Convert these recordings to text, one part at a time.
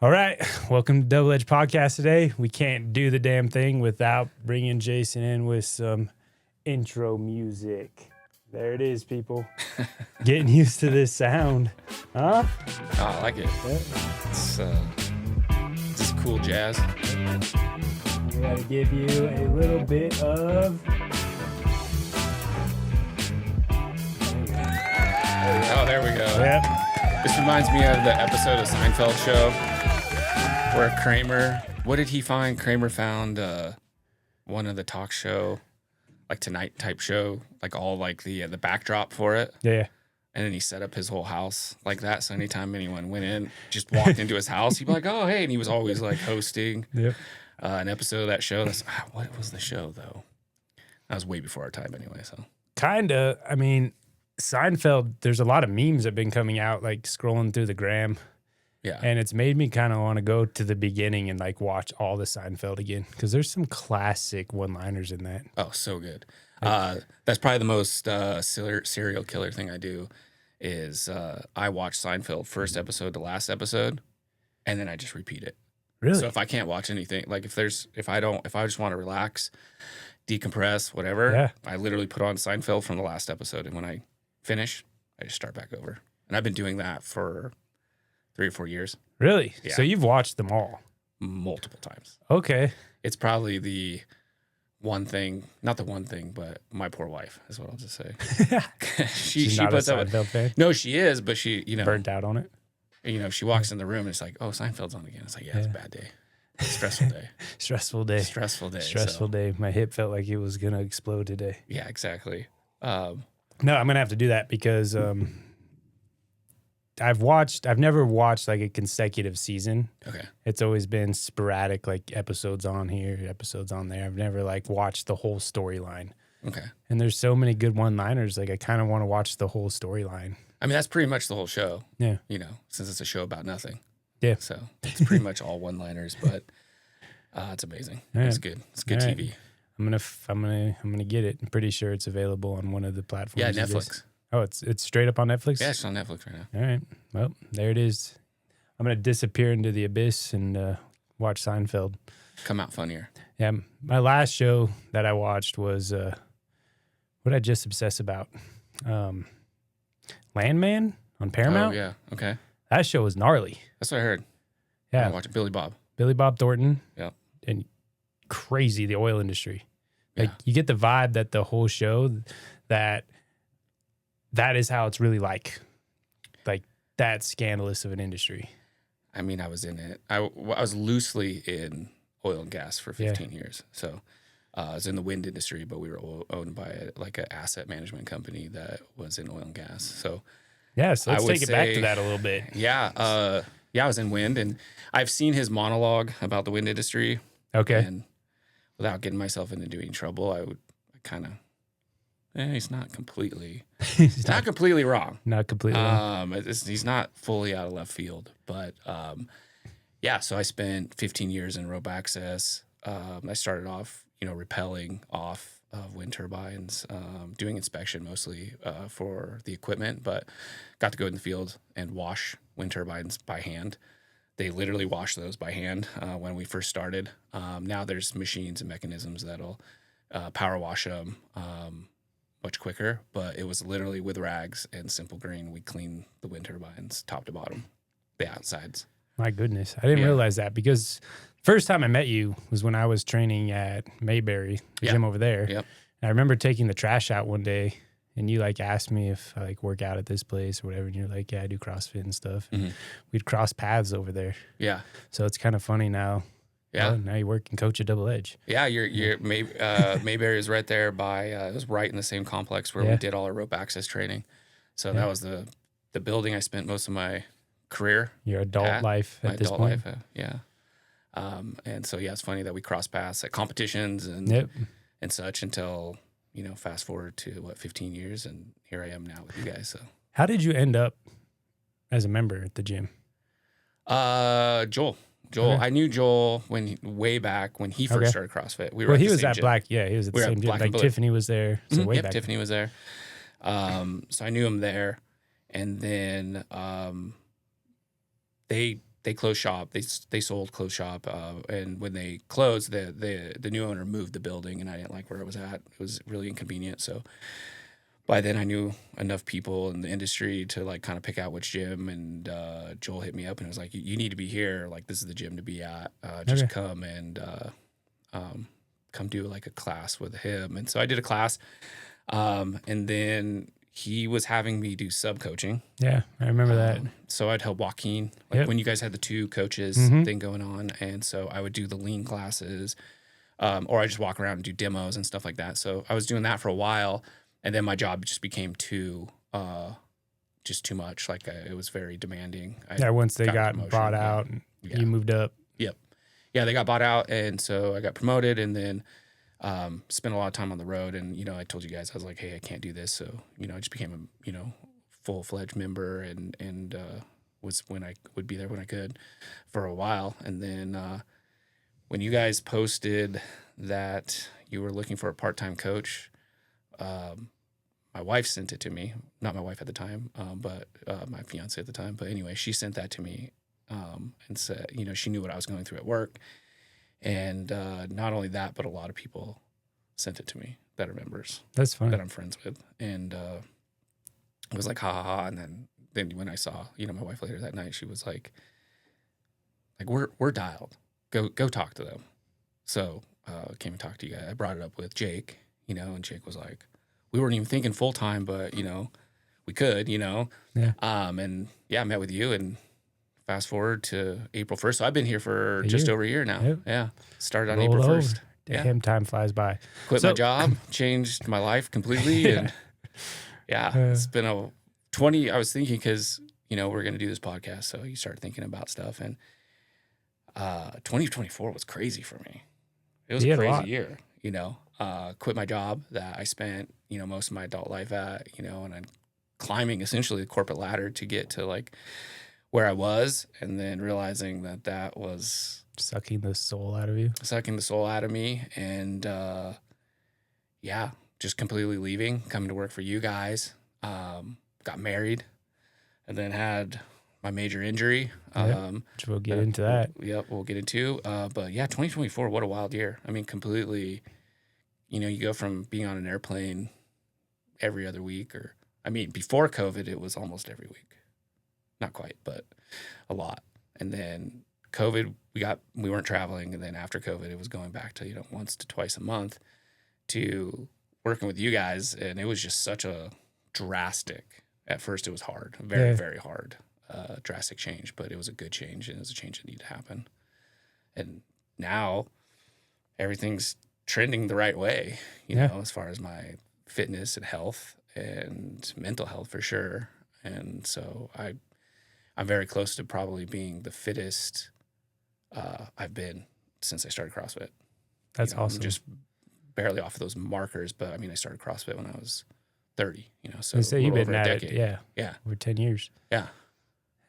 All right, welcome to Double Edge Podcast today. We can't do the damn thing without bringing Jason in with some intro music. There it is, people. Getting used to this sound. Huh? Oh, I like it. Yeah. It's just cool jazz. We got to give you a little bit of... Oh, there we go. Yep. This reminds me of the episode of Seinfeld show where Kramer, what did he find? Kramer found one of the talk show, like Tonight type show, like all like the backdrop for it. Yeah. And then he set up his whole house like that. So anytime anyone went in, just walked into his house, he'd be like, oh, hey. And he was always like hosting an episode of that show. What was the show, though? That was way before our time anyway. So Kind of. I mean, Seinfeld, there's a lot of memes that have been coming out, like scrolling through the gram. yeah. And it's made me kind of want to go to the beginning and like watch all the Seinfeld again because there's some classic one-liners in that. Oh, so good. That's probably the most serial killer thing I do is I watch Seinfeld first episode to last episode, and then I just repeat it. Really? So if I can't watch anything, like if I just want to relax, decompress, whatever, I literally put on Seinfeld from the last episode, and when I finish, I just start back over. And I've been doing that for 3 or 4 years. Really? Yeah. So you've watched them all? Multiple times. Okay. It's probably the one thing, not the one thing, but my poor wife is what I'll just say. She's she not puts a up with, Seinfeld fan? no, she is, but she, Burnt out on it? she walks in the room and it's like, oh, Seinfeld's on again. It's like, it's a bad day. Stressful day. Stressful day. Stressful day. My hip felt like it was going to explode today. Yeah, exactly. No, I'm going to have to do that because I've never watched like a consecutive season. Okay. It's always been sporadic, like episodes on here, episodes on there. I've never like watched the whole storyline. Okay. And there's so many good one-liners. Like I kind of want to watch the whole storyline. I mean, that's pretty much the whole show. Yeah. Since it's a show about nothing. Yeah. So it's pretty much all one-liners, but it's amazing. All right. It's good. It's good All TV. right. I'm gonna get it. I'm pretty sure it's available on one of the platforms. Yeah, Netflix. Oh, it's straight up on Netflix? Yeah, it's on Netflix right now. All right. Well, there it is. I'm gonna disappear into the abyss and watch Seinfeld. Come out funnier. Yeah. My last show that I watched was what did I just obsess about? Landman on Paramount. Oh, yeah. Okay. That show was gnarly. That's what I heard. Yeah. I watched Billy Bob. Billy Bob Thornton. Yeah. And crazy, the oil industry. Like Yeah. you get the vibe that the whole show that is how it's really like that scandalous of an industry. I mean, I was in it. I was loosely in oil and gas for 15 years. So I was in the wind industry, but we were owned by an asset management company that was in oil and gas. So yeah, so let's I would take it back to say- that a little bit. yeah, I was in wind, and I've seen his monologue about the wind industry. Okay. And without getting myself into doing trouble, I kind of, he's not completely, He's not completely wrong. not completely wrong. He's not fully out of left field, but yeah. So I spent 15 years in rope access. I started off, rappelling off of wind turbines, doing inspection mostly for the equipment, but got to go in the field and wash wind turbines by hand. They literally wash those by hand when we first started. Now there's machines and mechanisms that'll power wash them much quicker, but it was literally with rags and simple green. We clean the wind turbines top to bottom, the outsides. My goodness. I didn't realize that because first time I met you was when I was training at Mayberry, the gym over there. Yep. And I remember taking the trash out one day and you like asked me if I like work out at this place or whatever. And you're like, yeah, I do CrossFit and stuff. And we'd cross paths over there. Yeah. So it's kind of funny now. Yeah. Oh, now you work and coach at Double Edge. Yeah, Mayberry is right there by. It was right in the same complex where we did all our rope access training. So that was the building I spent most of my career. Your adult life at this point. Yeah. And so it's funny that we cross paths at competitions and such until fast forward to 15 years, and here I am now with you guys. So how did you end up as a member at the gym? Joel. Okay. I knew Joel way back when he first started CrossFit. He was at Black. Yeah, he was at the same gym. Like Tiffany was there. So way back. Tiffany was there. So I knew him there, and then they they closed shop. They sold closed shop, and when they closed, the new owner moved the building, and I didn't like where it was at. It was really inconvenient. So by then, I knew enough people in the industry to like kind of pick out which gym. And Joel hit me up and was like, "You need to be here. Like this is the gym to be at. Just come and come do like a class with him." And so I did a class, and then he was having me do sub coaching. Yeah, I remember that. So I'd help Joaquin, like when you guys had the 2 coaches thing going on. And so I would do the lean classes, or I just walk around and do demos and stuff like that. So I was doing that for a while. And then my job just became too much. Like it was very demanding. Once they got bought out, and you moved up. Yep. Yeah, they got bought out. And so I got promoted, and then spent a lot of time on the road. And, I told you guys, I was like, hey, I can't do this. So, I just became a, full-fledged member and was when I would be there when I could for a while. And then when you guys posted that you were looking for a part-time coach, my wife sent it to me. Not my wife at the time, but my fiance at the time. But anyway, she sent that to me and said, she knew what I was going through at work. And not only that, but a lot of people sent it to me that are members. That's funny. That I'm friends with. And it was like, ha, ha, ha. And then when I saw, my wife later that night, she was like we're dialed. Go talk to them. So came and talked to you guys. I brought it up with Jake, and Jake was like, we weren't even thinking full time, but, we could, Yeah. And I met with you, and fast forward to April 1st. So I've been here for just over a year now. Yep. Yeah. Started on April 1st. Damn, time flies by. Quit my job, changed my life completely. And it's been I was thinking because, we're going to do this podcast. So you start thinking about stuff. And 2024 was crazy for me. It was a crazy year, quit my job that I spent, most of my adult life at, and I'm climbing essentially the corporate ladder to get to like where I was, and then realizing that was sucking the soul out of me, and just completely leaving, coming to work for you guys. Got married, and then had my major injury. Which we'll get into that. We'll get into. But 2024, what a wild year. I mean, completely. You go from being on an airplane every other week, before COVID, it was almost every week. Not quite, but a lot. And then COVID, we weren't traveling. And then after COVID, it was going back to, once to twice a month to working with you guys. And it was just such a drastic, at first it was hard, very, very hard, drastic change, but it was a good change, and it was a change that needed to happen. And now everything's trending the right way, as far as my fitness and health and mental health for sure. And so I'm very close to probably being the fittest I've been since I started CrossFit. That's awesome. I'm just barely off of those markers, but I started CrossFit when I was 30, so you've been over a at decade. it, yeah, over 10 years. Yeah.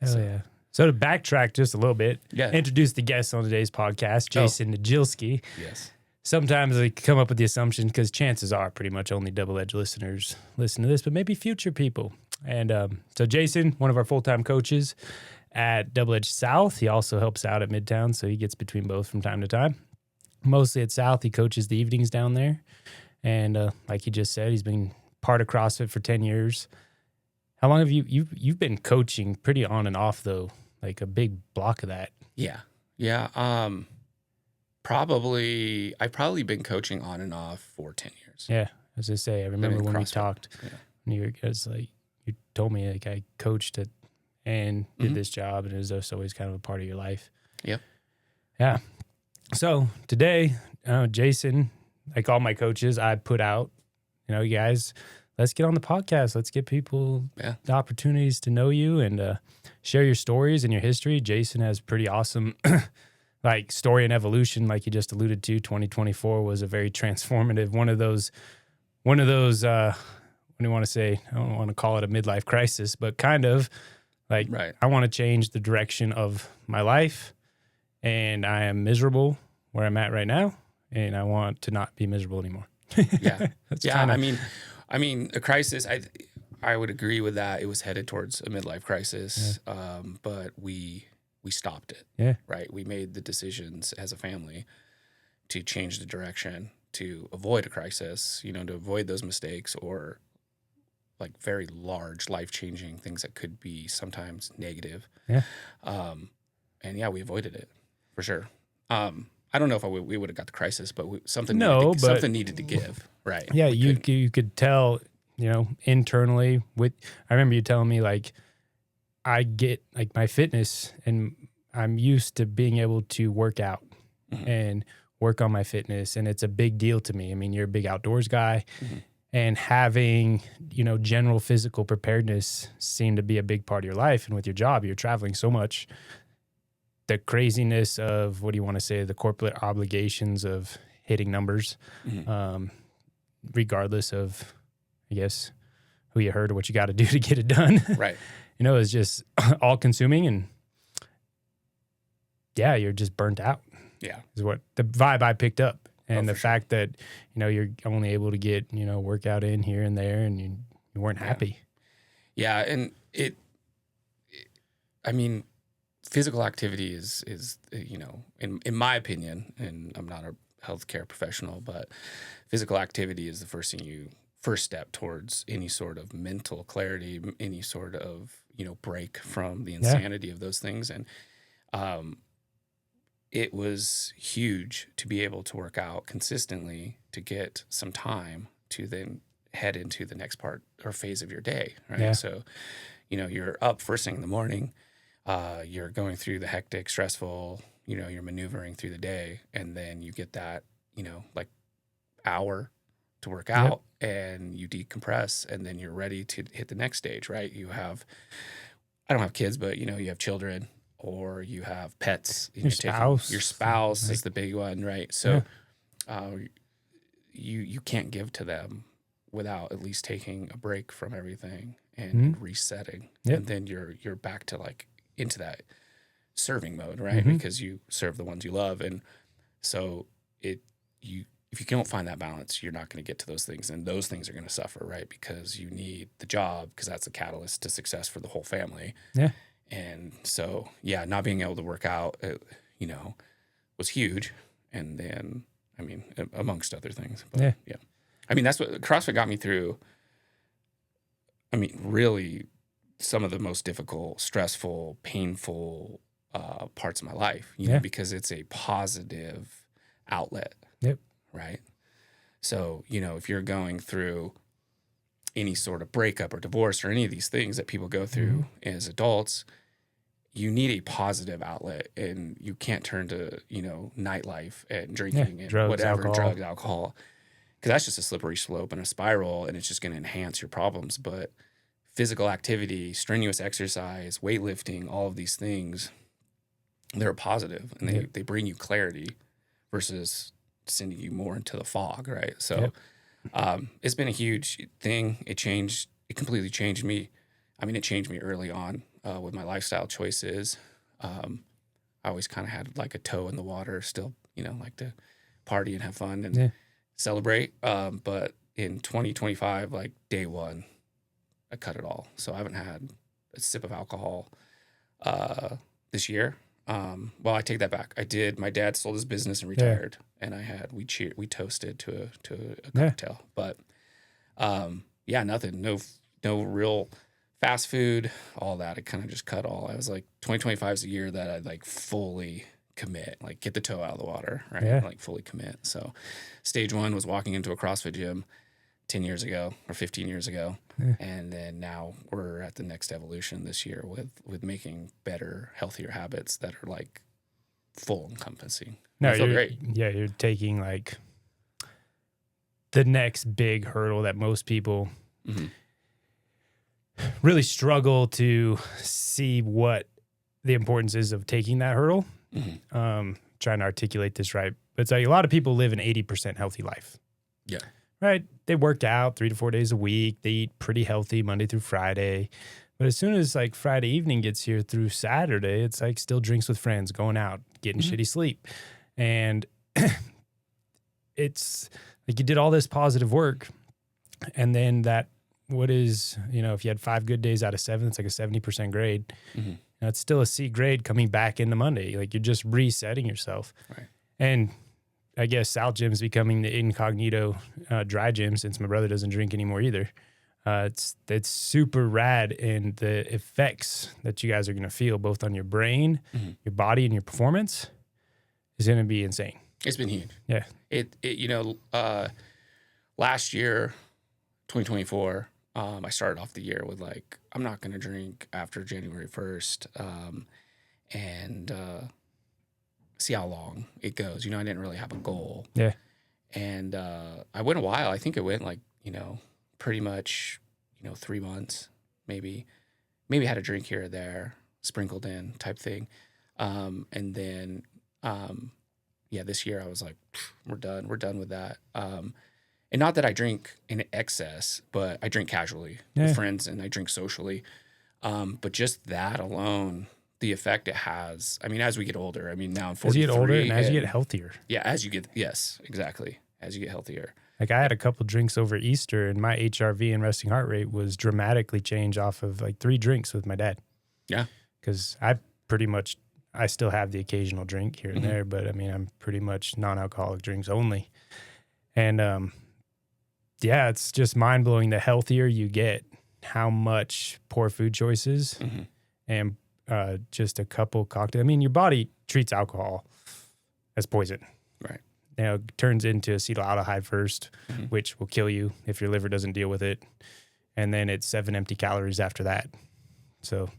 Hell yeah. So to backtrack just a little bit, introduce the guest on today's podcast, Jason Nijilski. Yes. Sometimes I come up with the assumption, because chances are pretty much only Double Edge listeners listen to this, but maybe future people. And so Jason, one of our full-time coaches at Double Edge South, he also helps out at Midtown, so he gets between both from time to time. Mostly at South, he coaches the evenings down there. And like he just said, he's been part of CrossFit for 10 years. How long have you've been coaching pretty on and off, though, like a big block of that? Yeah. I've probably been coaching on and off for 10 years. Yeah. As I say, I remember when we talked, you told me like I coached it and did this job, and it was just always kind of a part of your life. Yep. Yeah. So today, Jason, like all my coaches, I put out, you guys, let's get on the podcast. Let's get people the opportunities to know you and share your stories and your history. Jason has pretty awesome like story and evolution, like you just alluded to. 2024 was a very transformative one of those. What do you want to say? I don't want to call it a midlife crisis, but kind of like I want to change the direction of my life, and I am miserable where I'm at right now, and I want to not be miserable anymore. I mean, a crisis. I would agree with that. It was headed towards a midlife crisis, but we we stopped it. Yeah. Right. We made the decisions as a family to change the direction, to avoid a crisis, you know, to avoid those mistakes or like very large life-changing things that could be sometimes negative. Yeah. And yeah, we avoided it for sure. I don't know if we would have got the crisis, but something needed to give. Right. Yeah. You could tell, you know, internally I remember you telling me like, I get like my fitness and I'm used to being able to work out and work on my fitness. And it's a big deal to me. I mean, you're a big outdoors guy and having, you know, general physical preparedness seemed to be a big part of your life. And with your job, you're traveling so much. The craziness of, what do you want to say, the corporate obligations of hitting numbers, regardless of, I guess, who you heard or what you got to do to get it done. Right. You know, it's just all consuming and yeah, you're just burnt out. Yeah. Is what the vibe I picked up. And the sure. fact that, you know, you're only able to get, you know, workout in here and there and you weren't happy. Yeah. And I mean, physical activity is, you know, in my opinion, and I'm not a healthcare professional, but physical activity is the first step towards any sort of mental clarity, any sort of, you know, break from the insanity of those things. And it was huge to be able to work out consistently, to get some time to then head into the next part or phase of your day, right? Yeah. So, you know, you're up first thing in the morning, you're going through the hectic, stressful, you know, you're maneuvering through the day, and then you get that, you know, like hour to work out and you decompress, and then you're ready to hit the next stage, right? I don't have kids, but, you know, you have children or you have pets. Your spouse. Your spouse is the big one, right? So you can't give to them without at least taking a break from everything and resetting. Yep. And then you're back to like into that serving mode, right? Because you serve the ones you love. And so if you don't find that balance, you're not going to get to those things, and those things are going to suffer, right? Because you need the job, because that's the catalyst to success for the whole family. Yeah. And so, yeah, not being able to work out, you know, was huge. And then, I mean, amongst other things. But, yeah. I mean, that's what CrossFit got me through. I mean, really some of the most difficult, stressful, painful parts of my life, you know, because it's a positive outlet. Yep. Right. So, you know, if you're going through any sort of breakup or divorce or any of these things that people go through as adults, you need a positive outlet, and you can't turn to, you know, nightlife and drinking and drugs, alcohol, because that's just a slippery slope and a spiral, and it's just going to enhance your problems. But physical activity, strenuous exercise, weightlifting, all of these things, they're positive, and they bring you clarity versus sending you more into the fog, right? So it's been a huge thing. It completely changed me. I mean, it changed me early on with my lifestyle choices. I always kind of had like a toe in the water, still, you know, like to party and have fun and celebrate. But in 2025, like day one, I cut it all. So I haven't had a sip of alcohol this year. Well, I take that back. I did. My dad sold his business and retired, and we toasted to a cocktail. But nothing. No real fast food, all that. I kind of just cut all. I was like, 2025 is the year that I'd like fully commit, like get the toe out of the water, right? Yeah. Like fully commit. So stage one was walking into a CrossFit gym 10 years ago or 15 years ago. Yeah. And then now we're at the next evolution this year with making better, healthier habits that are like full encompassing. No, I feel great. Yeah, you're taking like the next big hurdle that most people really struggle to see what the importance is of taking that hurdle. Trying to articulate this right. But it's like a lot of people live an 80% healthy life. Yeah. Right? They work out 3 to 4 days a week. They eat pretty healthy Monday through Friday. But as soon as like Friday evening gets here through Saturday, it's like still drinks with friends, going out, getting shitty sleep. And it's like you did all this positive work. And then that, what is, you know, if you had 5 good days out of 7, it's like a 70% grade. It's still a C grade coming back into Monday. Like you're just resetting yourself. Right. And I guess South Gym's becoming the incognito dry gym since my brother doesn't drink anymore either. It's super rad, and the effects that you guys are going to feel both on your brain, your body, and your performance is going to be insane. It's been huge. Yeah. Last year, 2024, I started off the year with like, I'm not going to drink after January 1st, and see how long it goes. I didn't really have a goal. Yeah. And I went a while. I think it went like, pretty much, 3 months, maybe had a drink here or there, sprinkled in type thing. And then, this year I was like, we're done with that. And not that I drink in excess, but I drink casually with friends and I drink socially. But just that alone, the effect it has, as we get older, now I'm 43. As you get older and as you get healthier. Yeah, yes, exactly. As you get healthier. Like I had a couple drinks over Easter and my HRV and resting heart rate was dramatically changed off of like 3 drinks with my dad. Yeah. Because I still have the occasional drink here and there, but I'm pretty much non-alcoholic drinks only. And it's just mind blowing. The healthier you get, how much poor food choices and just a couple cocktails. Your body treats alcohol as poison. Right. It turns into acetaldehyde first, which will kill you if your liver doesn't deal with it. And then it's 7 empty calories after that. So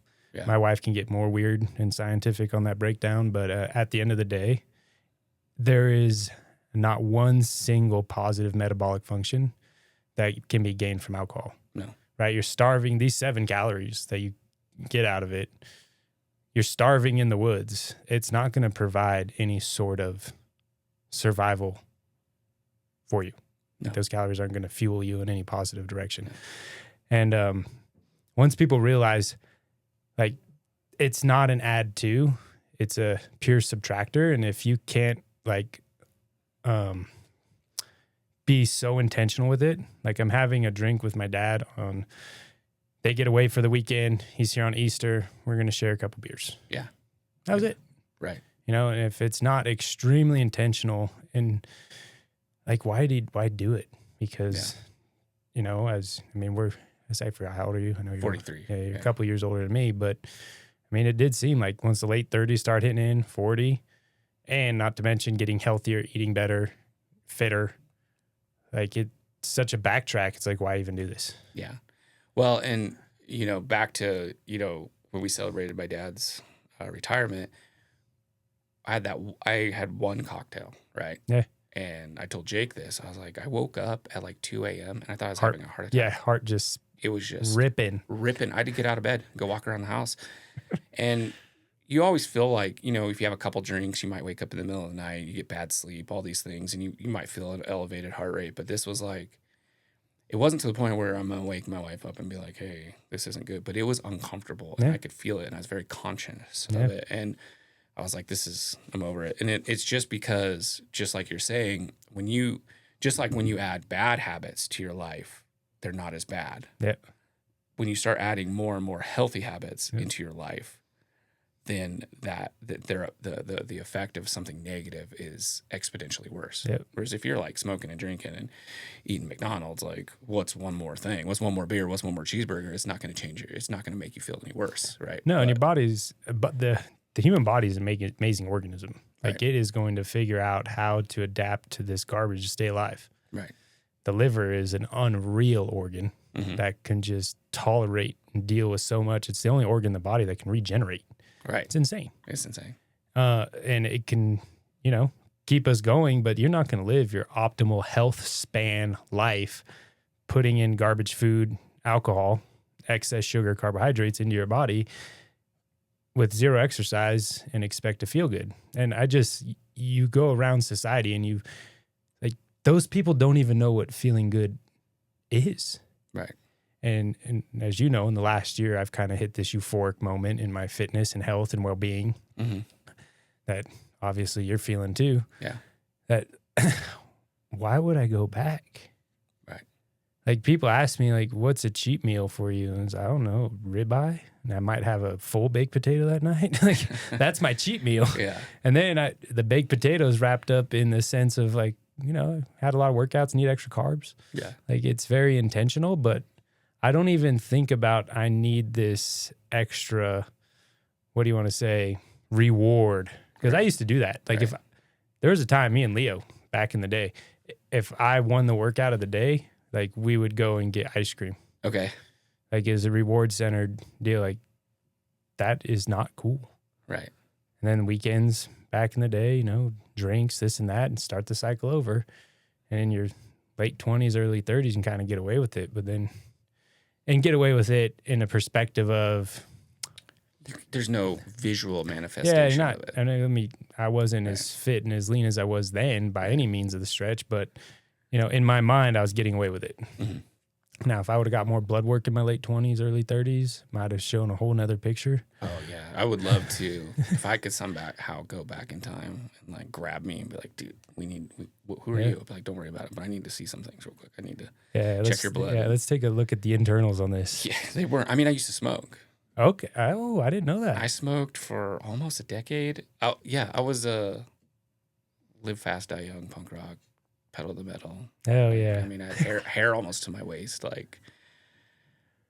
my wife can get more weird and scientific on that breakdown. But at the end of the day, there is not one single positive metabolic function that can be gained from alcohol. No. Right? You're starving these 7 calories that you get out of it. You're starving in the woods. It's not going to provide any sort of survival for you. No. Those calories aren't going to fuel you in any positive direction. No. And once people realize, like, it's not an add to, it's a pure subtractor. And if you can't, like, be so intentional with it, like I'm having a drink with my dad on, they get away for the weekend. He's here on Easter. We're going to share a couple beers. Yeah. That was it. Right. And if it's not extremely intentional and like, why do it? Because, I forgot, how old are you? I know you're 43. Yeah, you're a couple years older than me, but it did seem like once the late 30s start hitting in, 40, and not to mention getting healthier, eating better, fitter, like it's such a backtrack. It's like, why even do this? Yeah. Well, and, back to, when we celebrated my dad's retirement, I had one cocktail, right? Yeah. And I told Jake this. I was like, I woke up at like 2 a.m. and I thought I was having a heart attack. Yeah, heart just... It was just... ripping. I had to get out of bed, go walk around the house. And you always feel like, if you have a couple drinks, you might wake up in the middle of the night, you get bad sleep, all these things, and you might feel an elevated heart rate. But this was like... It wasn't to the point where I'm going to wake my wife up and be like, hey, this isn't good. But it was uncomfortable. And I could feel it. And I was very conscious of it. And I was like, I'm over it. And it's just because, just like you're saying, when you add bad habits to your life, they're not as bad. Yeah. When you start adding more and more healthy habits into your life, then the effect of something negative is exponentially worse. Yep. Whereas if you're like smoking and drinking and eating McDonald's, like what's one more thing? What's one more beer? What's one more cheeseburger? It's not going to change it's not going to make you feel any worse, right? No, and your body's, but the human body is an amazing organism. Like it is going to figure out how to adapt to this garbage to stay alive. Right. The liver is an unreal organ that can just tolerate and deal with so much. It's the only organ in the body that can regenerate. Right. It's insane. It's insane. And it can, keep us going, but you're not going to live your optimal health span life putting in garbage food, alcohol, excess sugar, carbohydrates into your body with zero exercise and expect to feel good. And you go around society and those people don't even know what feeling good is. Right. And as you know, in the last year, I've kind of hit this euphoric moment in my fitness and health and well-being that obviously you're feeling too. Yeah. That why would I go back? Right. Like people ask me like, what's a cheat meal for you? And it's, I don't know, ribeye. And I might have a full baked potato that night. Like that's my cheat meal. Yeah. And then the baked potato is wrapped up in the sense of like, had a lot of workouts, need extra carbs. Yeah. Like it's very intentional, but I don't even think about I need this extra, what do you want to say, reward. Because I used to do that. Like if there was a time, me and Leo back in the day, if I won the workout of the day, like we would go and get ice cream. Okay. Like it was a reward centered deal. Like that is not cool. Right. And then weekends back in the day, drinks, this and that, and start the cycle over. And in your late 20s, early 30s, you can kind of get away with it. But then, and get away with it in a perspective of, there's no visual manifestation you're not, of it. I wasn't as fit and as lean as I was then by any means of the stretch, but in my mind, I was getting away with it. Mm-hmm. Now, if I would have got more blood work in my late 20s, early 30s, might have shown a whole nother picture. Oh yeah, I would love to. If I could go back in time and like grab me and be like, dude, who are you? I'd be like, don't worry about it, but I need to see some things real quick. I need to check your blood. Yeah, let's take a look at the internals on this. Yeah, they weren't. I mean, I used to smoke. Okay. Oh, I didn't know that. I smoked for almost a decade. I was a live fast, die young punk rock, pedal to the metal. Hell yeah. I mean, I had hair almost to my waist. Like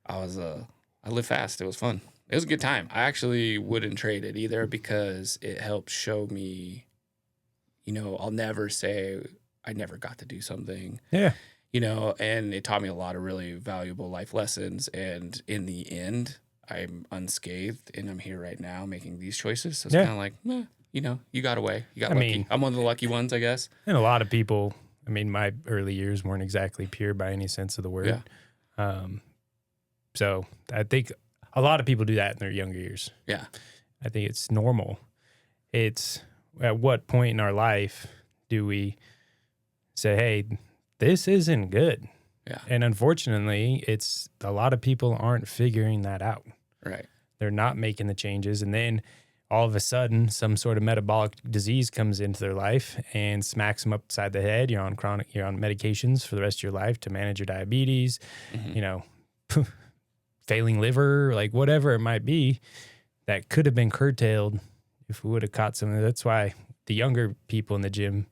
I lived fast. It was fun. It was a good time. I actually wouldn't trade it either because it helped show me, I'll never say I never got to do something. Yeah. And it taught me a lot of really valuable life lessons. And in the end, I'm unscathed and I'm here right now making these choices. So it's kind of like, you got away. You got lucky. I'm one of the lucky ones, I guess. And a lot of people, my early years weren't exactly pure by any sense of the word. Yeah. So I think a lot of people do that in their younger years. Yeah. I think it's normal. It's at what point in our life do we say, hey, this isn't good? Yeah. And unfortunately, it's a lot of people aren't figuring that out. Right. They're not making the changes. And then all of a sudden, some sort of metabolic disease comes into their life and smacks them upside the head. You're on medications for the rest of your life to manage your diabetes, failing liver, like whatever it might be, that could have been curtailed if we would have caught something. That's why the younger people in the gym,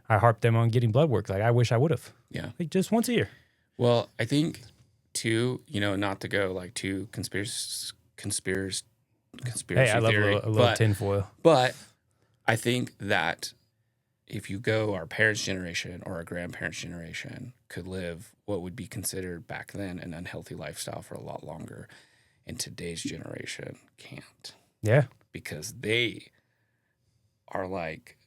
I harp them on getting blood work. Like I wish I would have. Yeah. Like just once a year. Well, I think too, not to go like too conspiracy hey, I love theory, a little tinfoil. But I think that if you go our parents' generation or our grandparents' generation could live what would be considered back then an unhealthy lifestyle for a lot longer, and today's generation can't. Yeah. Because they are like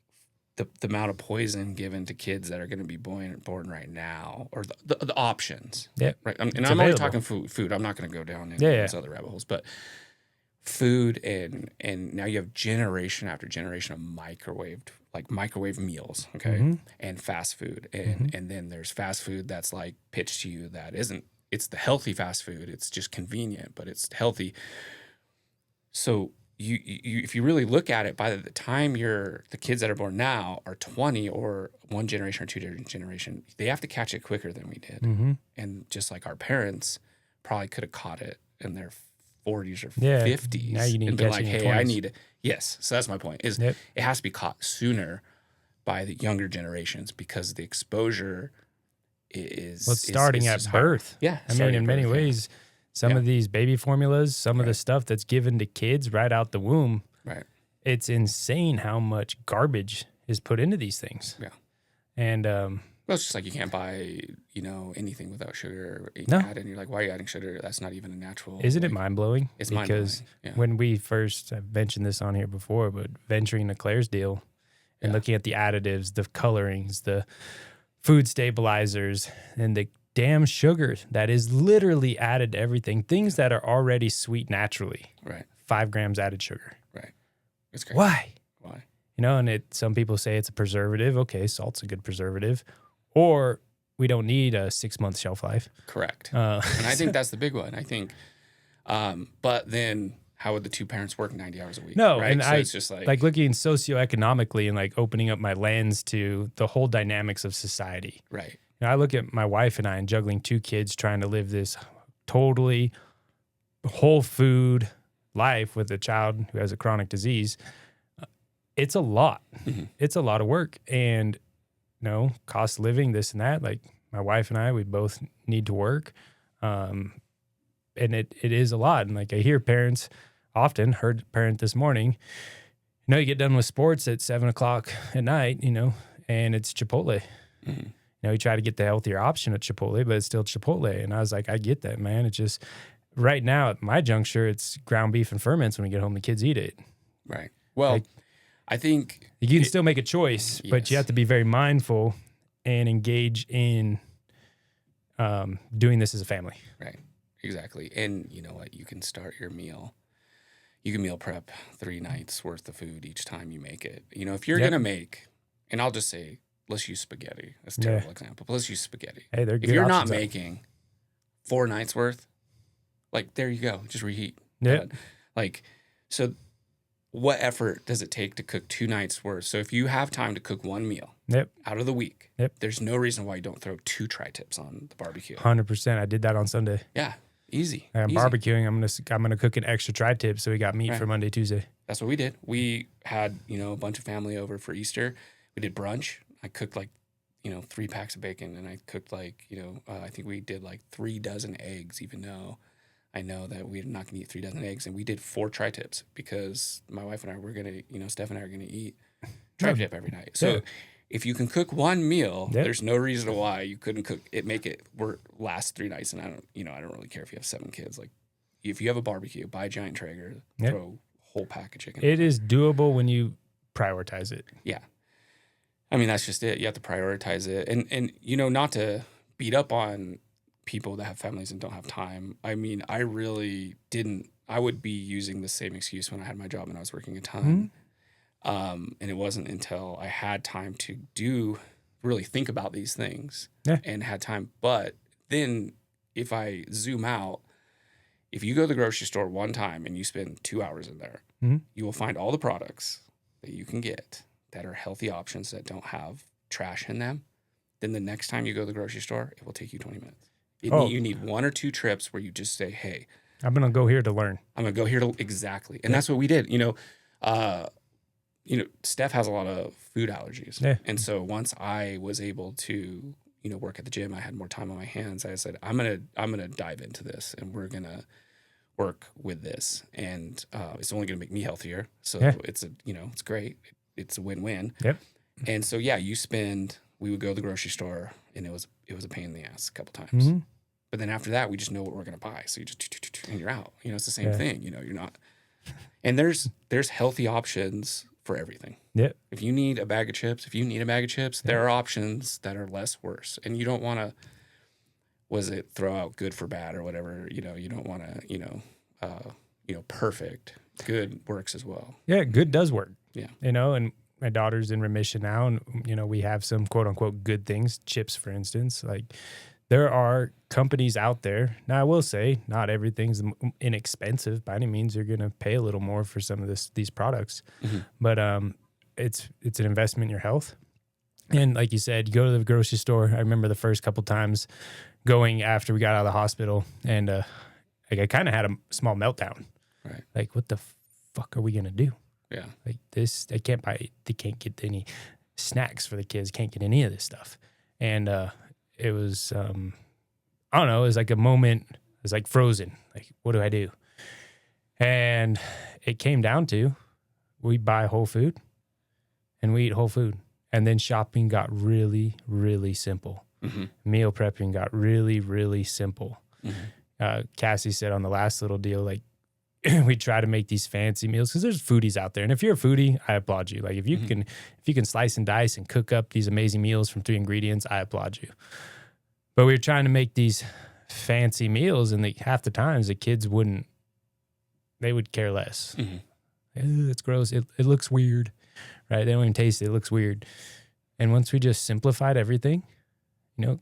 the amount of poison given to kids that are going to be born right now, or the options. Yeah. Right. And I'm only talking food. I'm not going to go down into those other rabbit holes, but food and now you have generation after generation of microwave meals, okay, mm-hmm. and fast food, and then there's fast food that's like pitched to you that isn't. It's the healthy fast food. It's just convenient, but it's healthy. So you if you really look at it, by the time the kids that are born now are 20 or one generation or two generation, they have to catch it quicker than we did, mm-hmm. and just like our parents probably could have caught it in their 40s or 50s now you need and to been catch like, it in hey, your I 20s. need it. Yes. So that's my point is It has to be caught sooner by the younger generations because the exposure is starting at birth. Yeah. In many ways, some of these baby formulas, some of the stuff that's given to kids right out the womb, right? It's insane how much garbage is put into these things. Yeah. And well, it's just like you can't buy, anything without sugar. And you're like, why are you adding sugar? That's not even a natural. Isn't it mind-blowing? It's because when we first, I've mentioned this on here before, but venturing the Claire's deal and looking at the additives, the colorings, the food stabilizers, and the damn sugar that is literally added to everything, things that are already sweet naturally. Right. 5 grams added sugar. Right. It's crazy. Why? Why? And some people say it's a preservative. Okay, salt's a good preservative. Or we don't need a 6-month shelf life. Correct. And I think that's the big one. I think, but then how would the two parents work 90 hours a week? No, right? and so it's just like looking socioeconomically and like opening up my lens to the whole dynamics of society. Right. I look at my wife and I and juggling 2 kids trying to live this totally whole food life with a child who has a chronic disease. It's a lot. Mm-hmm. It's a lot of work. And, cost of living, this and that. Like my wife and I, we both need to work. And it is a lot. And like I hear parents often, heard a parent this morning, you get done with sports at 7:00 at night, and it's Chipotle. Mm-hmm. You try to get the healthier option at Chipotle, but it's still Chipotle. And I was like, I get that, man. It's just right now at my juncture, it's ground beef and ferments. When we get home, the kids eat it. Right. Well, I think you can still make a choice, but you have to be very mindful and engage in doing this as a family. Right. Exactly. And you know what? You can start your meal. You can meal prep 3 nights worth of food each time you make it. If you're going to make, and I'll just say, let's use spaghetti. That's a terrible example, but let's use spaghetti. Hey, they're good. If you're not making 4 nights worth, like, there you go. Just reheat. Yeah. So what effort does it take to cook 2 nights worth? So if you have time to cook 1 meal out of the week, there's no reason why you don't throw 2 tri-tips on the barbecue. 100%. I did that on Sunday. Yeah. Easy. I'm barbecuing. I'm gonna cook an extra tri-tip, so we got meat for Monday, Tuesday. That's what we did. We had a bunch of family over for Easter. We did brunch. I cooked 3 packs of bacon, and I cooked I think we did 3 dozen eggs, even though I know that we're not gonna eat 3 dozen eggs, and we did 4 tri-tips because my wife and I were gonna, Steph and I are gonna eat tri-tip every night. So if you can cook 1 meal, there's no reason why you couldn't make it last 3 nights. And I don't really care if you have 7 kids. Like, if you have a barbecue, buy a giant Traeger, throw a whole pack of chicken. It is doable when you prioritize it. Yeah. I mean, that's just it. You have to prioritize it. And not to beat up on people that have families and don't have time. I mean, I really didn't. I would be using the same excuse when I had my job and I was working a ton. Mm-hmm. And it wasn't until I had time to really think about these things and had time. But then if I zoom out, if you go to the grocery store one time and you spend 2 hours in there, you will find all the products that you can get that are healthy options that don't have trash in them. Then the next time you go to the grocery store, it will take you 20 minutes. You need 1 or 2 trips where you just say, hey, I'm going to go here to learn. I'm going to go here to exactly. And that's what we did. Steph has a lot of food allergies. Yeah. And so once I was able to, work at the gym, I had more time on my hands. I said, I'm going to dive into this, and we're going to work with this. And it's only going to make me healthier. So it's it's great. It's a win-win. Yep. And so, we would go to the grocery store, and it was a pain in the ass a couple times. Mm-hmm. But then after that, we just know what we're going to buy. So you just, and you're out. It's the same thing. You're not. And there's healthy options for everything. Yep. If you need a bag of chips, there are options that are less worse. And you don't want to, throw out good for bad or whatever. You don't want to, perfect. Good works as well. Yeah, good does work. Yeah. And my daughter's in remission now, and, we have some quote unquote good things, chips, for instance. Like, there are companies out there. Now, I will say not everything's inexpensive by any means. You're going to pay a little more for some of these products, but it's an investment in your health. And like you said, you go to the grocery store. I remember the first couple times going after we got out of the hospital, and I kind of had a small meltdown. Right. Like, what the fuck are we going to do? Yeah. Like this, they can't get any snacks for the kids. Can't get any of this stuff. And it was, I don't know, it was like a moment, it was like frozen. Like, what do I do? And it came down to, we buy whole food and we eat whole food. And then shopping got really, really simple. Mm-hmm. Meal prepping got really, really simple. Mm-hmm. Cassie said on the last little deal, like, we try to make these fancy meals because there's foodies out there. And if you're a foodie, I applaud you. Like, if you can slice and dice and cook up these amazing meals from 3 ingredients, I applaud you. But we were trying to make these fancy meals, and half the times the kids would care less. Mm-hmm. It's gross. It looks weird, right? They don't even taste it. It looks weird. And once we just simplified everything,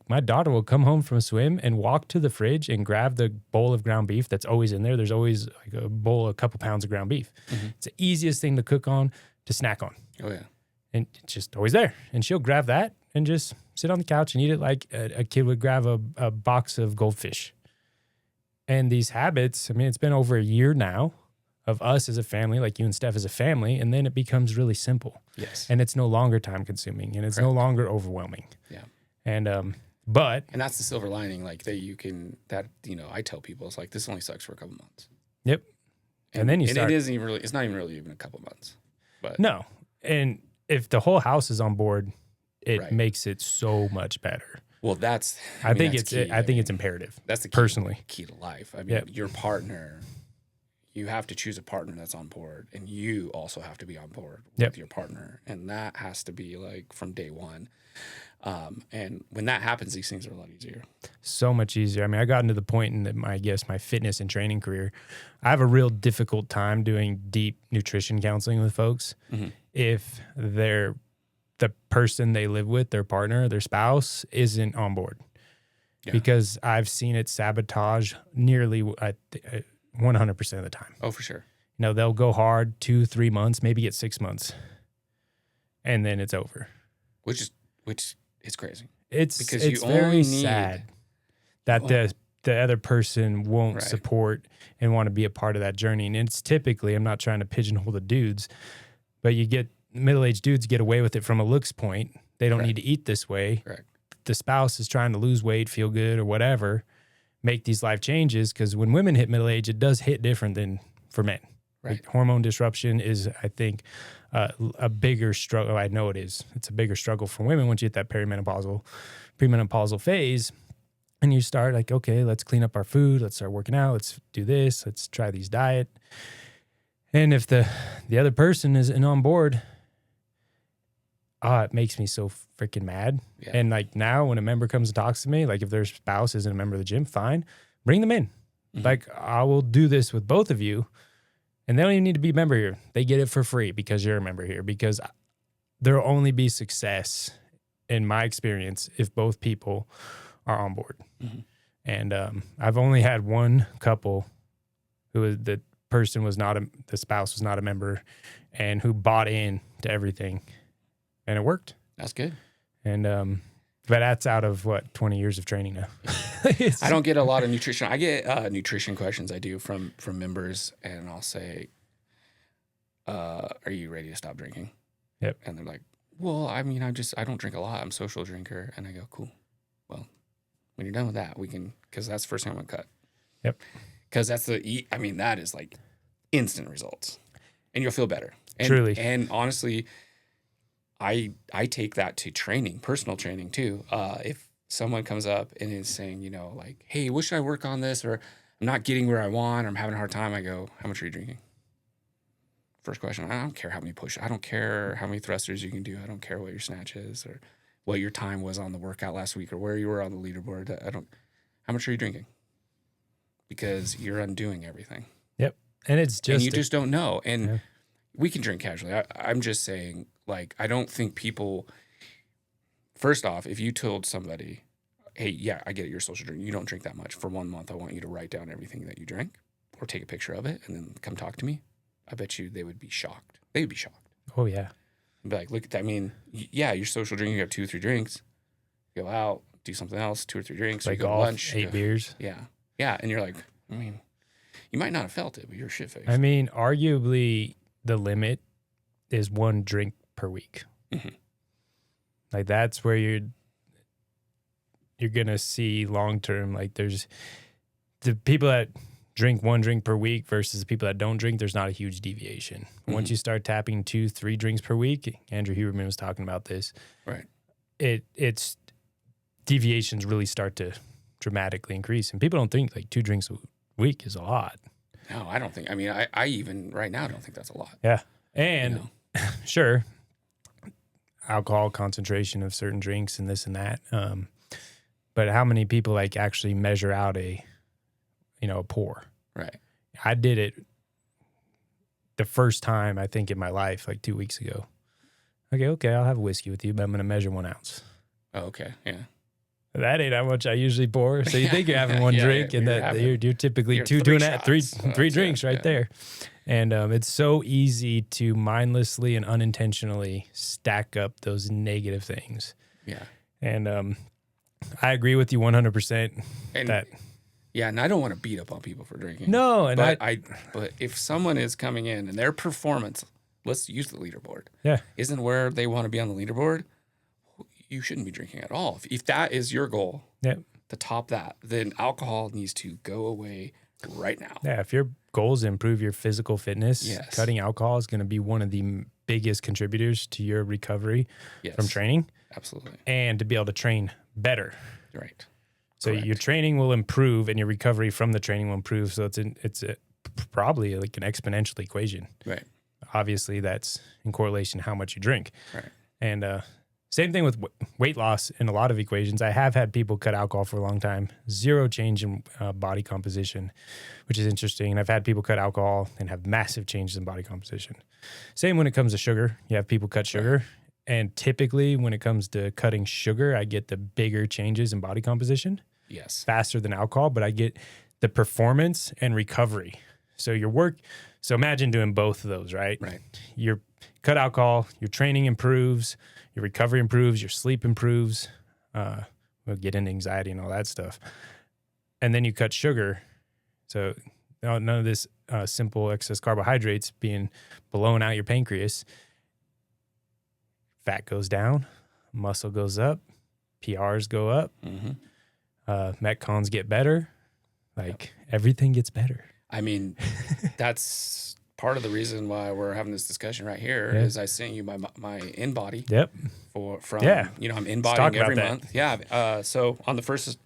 my daughter will come home from a swim and walk to the fridge and grab the bowl of ground beef that's always in there. There's always like a couple pounds of ground beef. Mm-hmm. It's the easiest thing to cook on, to snack on. Oh, yeah. And it's just always there. And she'll grab that and just sit on the couch and eat it like a kid would grab a box of goldfish. And these habits, I mean, it's been over a year now of us as a family, like you and Steph as a family, and then it becomes really simple. Yes. And it's no longer time consuming, and it's no longer overwhelming. Yeah. And but that's the silver lining, like I tell people, it's like, this only sucks for a couple months. Yep. And then you start. It's not even really even a couple months. But no. And if the whole house is on board, it makes it so much better. Well, I think it's imperative. That's the key to life. I mean, your partner, you have to choose a partner that's on board, and you also have to be on board with your partner, and that has to be like from day one. And when that happens, these things are a lot easier. So much easier. I mean, I got into the point in my fitness and training career, I have a real difficult time doing deep nutrition counseling with folks if the person they live with, their partner, their spouse, isn't on board. Yeah. Because I've seen it sabotage nearly 100% of the time. Oh, for sure. You know, they'll go hard 2-3 months, maybe get 6 months, and then it's over. Which is crazy. It's very sad that the other person won't support and want to be a part of that journey. And it's typically, I'm not trying to pigeonhole the dudes, but you get middle-aged dudes get away with it from a looks point. They don't need to eat this way. Correct. The spouse is trying to lose weight, feel good, or whatever, make these life changes. Because when women hit middle age, it does hit different than for men. Right. Like hormone disruption is, I think, a bigger struggle. I know it is. It's a bigger struggle for women once you hit that premenopausal phase. And you start like, okay, let's clean up our food. Let's start working out. Let's do this. Let's try these diet. And if the other person isn't on board, it makes me so freaking mad. Yeah. And like now when a member comes and talks to me, like if their spouse isn't a member of the gym, fine, bring them in. Mm-hmm. Like I will do this with both of you. And they don't even need to be a member here. They get it for free because you're a member here, because there'll only be success in my experience if both people are on board. Mm-hmm. And I've only had one couple the spouse was not a member and who bought in to everything. And it worked. That's good. And but that's out of 20 years of training now. I don't get a lot of nutrition. I get nutrition questions I do from members, and I'll say, "Are you ready to stop drinking?" Yep. And they're like, "Well, I mean, I don't drink a lot. I'm a social drinker." And I go, "Cool. Well, when you're done with that, we can, because that's the first thing I'm gonna cut." Yep. Because that is like instant results, and you'll feel better. And, truly. And honestly, I take that to training, personal training too. If someone comes up and is saying, you know, like, hey, what should I work on this? Or I'm not getting where I want, or I'm having a hard time, I go, how much are you drinking? First question, I don't care how many push, I don't care how many thrusters you can do. I don't care what your snatch is or what your time was on the workout last week or where you were on the leaderboard. How much are you drinking? Because you're undoing everything. Yep. And you just don't know. And we can drink casually. I'm just saying, like, I don't think people, first off, if you told somebody, hey, yeah, I get it, you're a social drinker, you don't drink that much. For 1 month, I want you to write down everything that you drank or take a picture of it and then come talk to me. I bet you they would be shocked. They would be shocked. Oh, yeah. I'd be like, look at that. I mean, yeah, you're social drinking, you have 2 or 3 drinks. Go out, do something else, 2 or 3 drinks. Like you go golf, to lunch. 8 beers. Yeah. Yeah. And you're like, I mean, you might not have felt it, but you're shit-faced. I mean, arguably the limit is 1 drink per week. Mm-hmm. Like that's where you're gonna see long term. Like there's the people that drink 1 drink per week versus the people that don't drink. There's not a huge deviation. Mm-hmm. Once you start tapping 2-3 drinks per week, Andrew Huberman was talking about this. Right. It's deviations really start to dramatically increase, and people don't think like 2 drinks a week is a lot. No, I don't think. I mean, I even right now don't think that's a lot. Yeah, and sure. Alcohol concentration of certain drinks and this and that. But how many people like actually measure out a pour? Right. I did it the first time, I think, in my life, like 2 weeks ago. Okay, I'll have a whiskey with you, but I'm going to measure 1 ounce. Oh, okay. Yeah. That ain't how much I usually pour. So you think you're having 1 drink, and that you're typically 3 drinks right there. And it's so easy to mindlessly and unintentionally stack up those negative things. Yeah. And I agree with you 100%. And that and I don't want to beat up on people for drinking. no, and but if someone is coming in and their performance, let's use the leaderboard, yeah, isn't where they want to be on the leaderboard, you shouldn't be drinking at all. If that is your goal, yeah, to top that, then alcohol needs to go away right now. yeah. If your goal is to improve your physical fitness, Yes. cutting alcohol is going to be one of the biggest contributors to your recovery Yes. from training, Absolutely. and to be able to train better. Right. So Correct. your training will improve, and your recovery from the training will improve. So it's probably like an exponential equation. Right. Obviously, that's in correlation to how much you drink. Right. And same thing with weight loss in a lot of equations. I have had people cut alcohol for a long time, zero change in body composition, which is interesting. And I've had people cut alcohol and have massive changes in body composition. Same when it comes to sugar. You have people cut sugar. And typically when it comes to cutting sugar, I get the bigger changes in body composition. Yes. Faster than alcohol, but I get the performance and recovery. So so imagine doing both of those, right? Right. Your cut alcohol, your training improves, your recovery improves, your sleep improves. We'll get into anxiety and all that stuff. And then you cut sugar. So none of this simple excess carbohydrates being blown out your pancreas. Fat goes down, muscle goes up, PRs go up, Metcons get better. Everything gets better. I mean, that's part of the reason why we're having this discussion right here is I sent you my in-body. Yep. I'm in-bodying every month. Yeah. So on the first,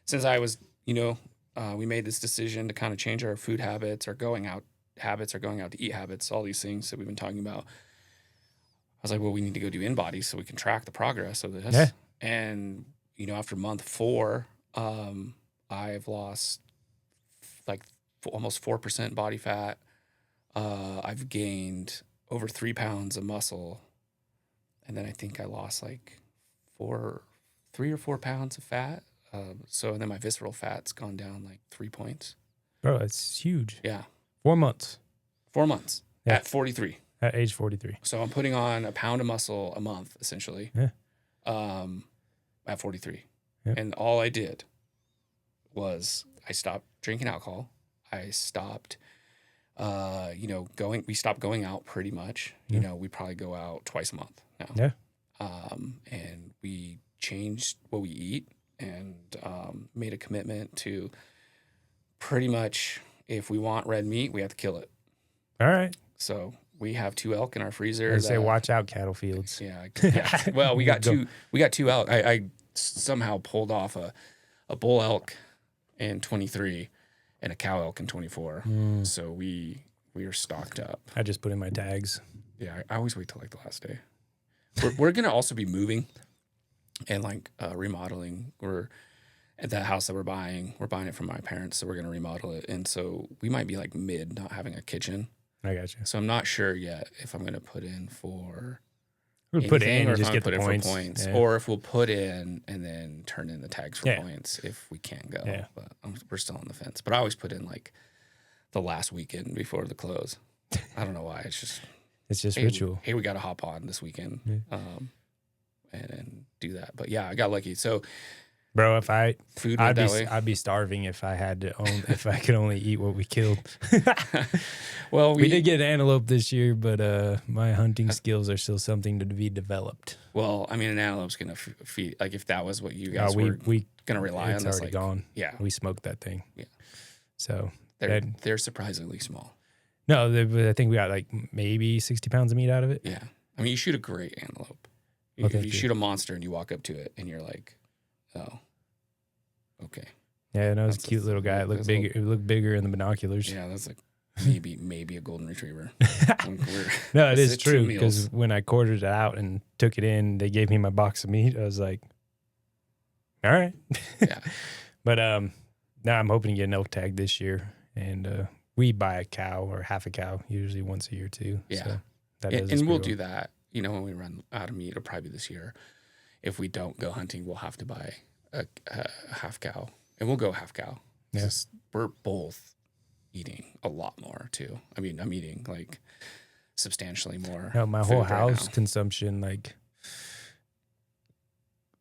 since I was, we made this decision to kind of change our food habits, our going out habits, our going out to eat habits, all these things that we've been talking about. I was like, well, we need to go do in-body so we can track the progress of this. Yeah. And, after month 4, I've lost like almost 4% body fat. I've gained over 3 pounds of muscle. And then I think I lost like 3 or 4 pounds of fat. So then my visceral fat's gone down like 3 points. Bro, that's huge. Yeah. 4 months. 4 months Yeah. at 43. At age 43. So I'm putting on a pound of muscle a month, essentially. Yeah. At 43. Yeah. And all I did was I stopped drinking alcohol. I stopped, we stopped going out pretty much. Yeah. We probably go out twice a month now. Yeah. And we changed what we eat and made a commitment to pretty much, if we want red meat, we have to kill it. All right. So we have 2 elk in our freezer. I say, watch out, cattle fields. Yeah. Well, we got two elk. I somehow pulled off a bull elk in 23 and a cow elk in 24. So we are stocked up. I just put in my tags. Yeah, I always wait till like the last day. We're gonna also be moving and remodeling. We're at that house that we're buying it from my parents, so we're gonna remodel it. And so we might be like mid not having a kitchen. I got you. So I'm not sure yet if I'm gonna put in for We'll put in or and if just I'm get gonna the put in points. for points, Yeah. or if we'll put in and then turn in the tags for Yeah. points if we can't go. Yeah. But we're still on the fence. But I always put in like the last weekend before the close. I don't know why. It's just ritual. Hey, we got to hop on this weekend, Yeah. and do that. But yeah, I got lucky. So, Bro, food went that way. I'd be starving if I had to if I could only eat what we killed. Well, we did get antelope this year, but my hunting skills are still something to be developed. Well, I mean, an antelope's gonna feed. Like if that was what you guys were gonna rely on, it's that's already gone. Yeah, we smoked that thing. Yeah, so they're surprisingly small. No, I think we got like maybe 60 pounds of meat out of it. Yeah, I mean, you shoot a great antelope. If you shoot a monster and you walk up to it and you're like, oh, okay. Yeah, no, it was a cute little guy. It looked bigger. It looked bigger in the binoculars. Yeah, that's like maybe a golden retriever. No, it is true because when I quartered it out and took it in, they gave me my box of meat. I was like, all right. Yeah. But now I'm hoping to get an elk tag this year, and we buy a cow or half a cow usually once a year too. Yeah, so and we'll do that. When we run out of meat, it'll probably be this year. If we don't go hunting, we'll have to buy a half cow, and we'll go half cow. Yes, we're both eating a lot more too. I mean, I'm eating like substantially more. No, my whole house consumption, like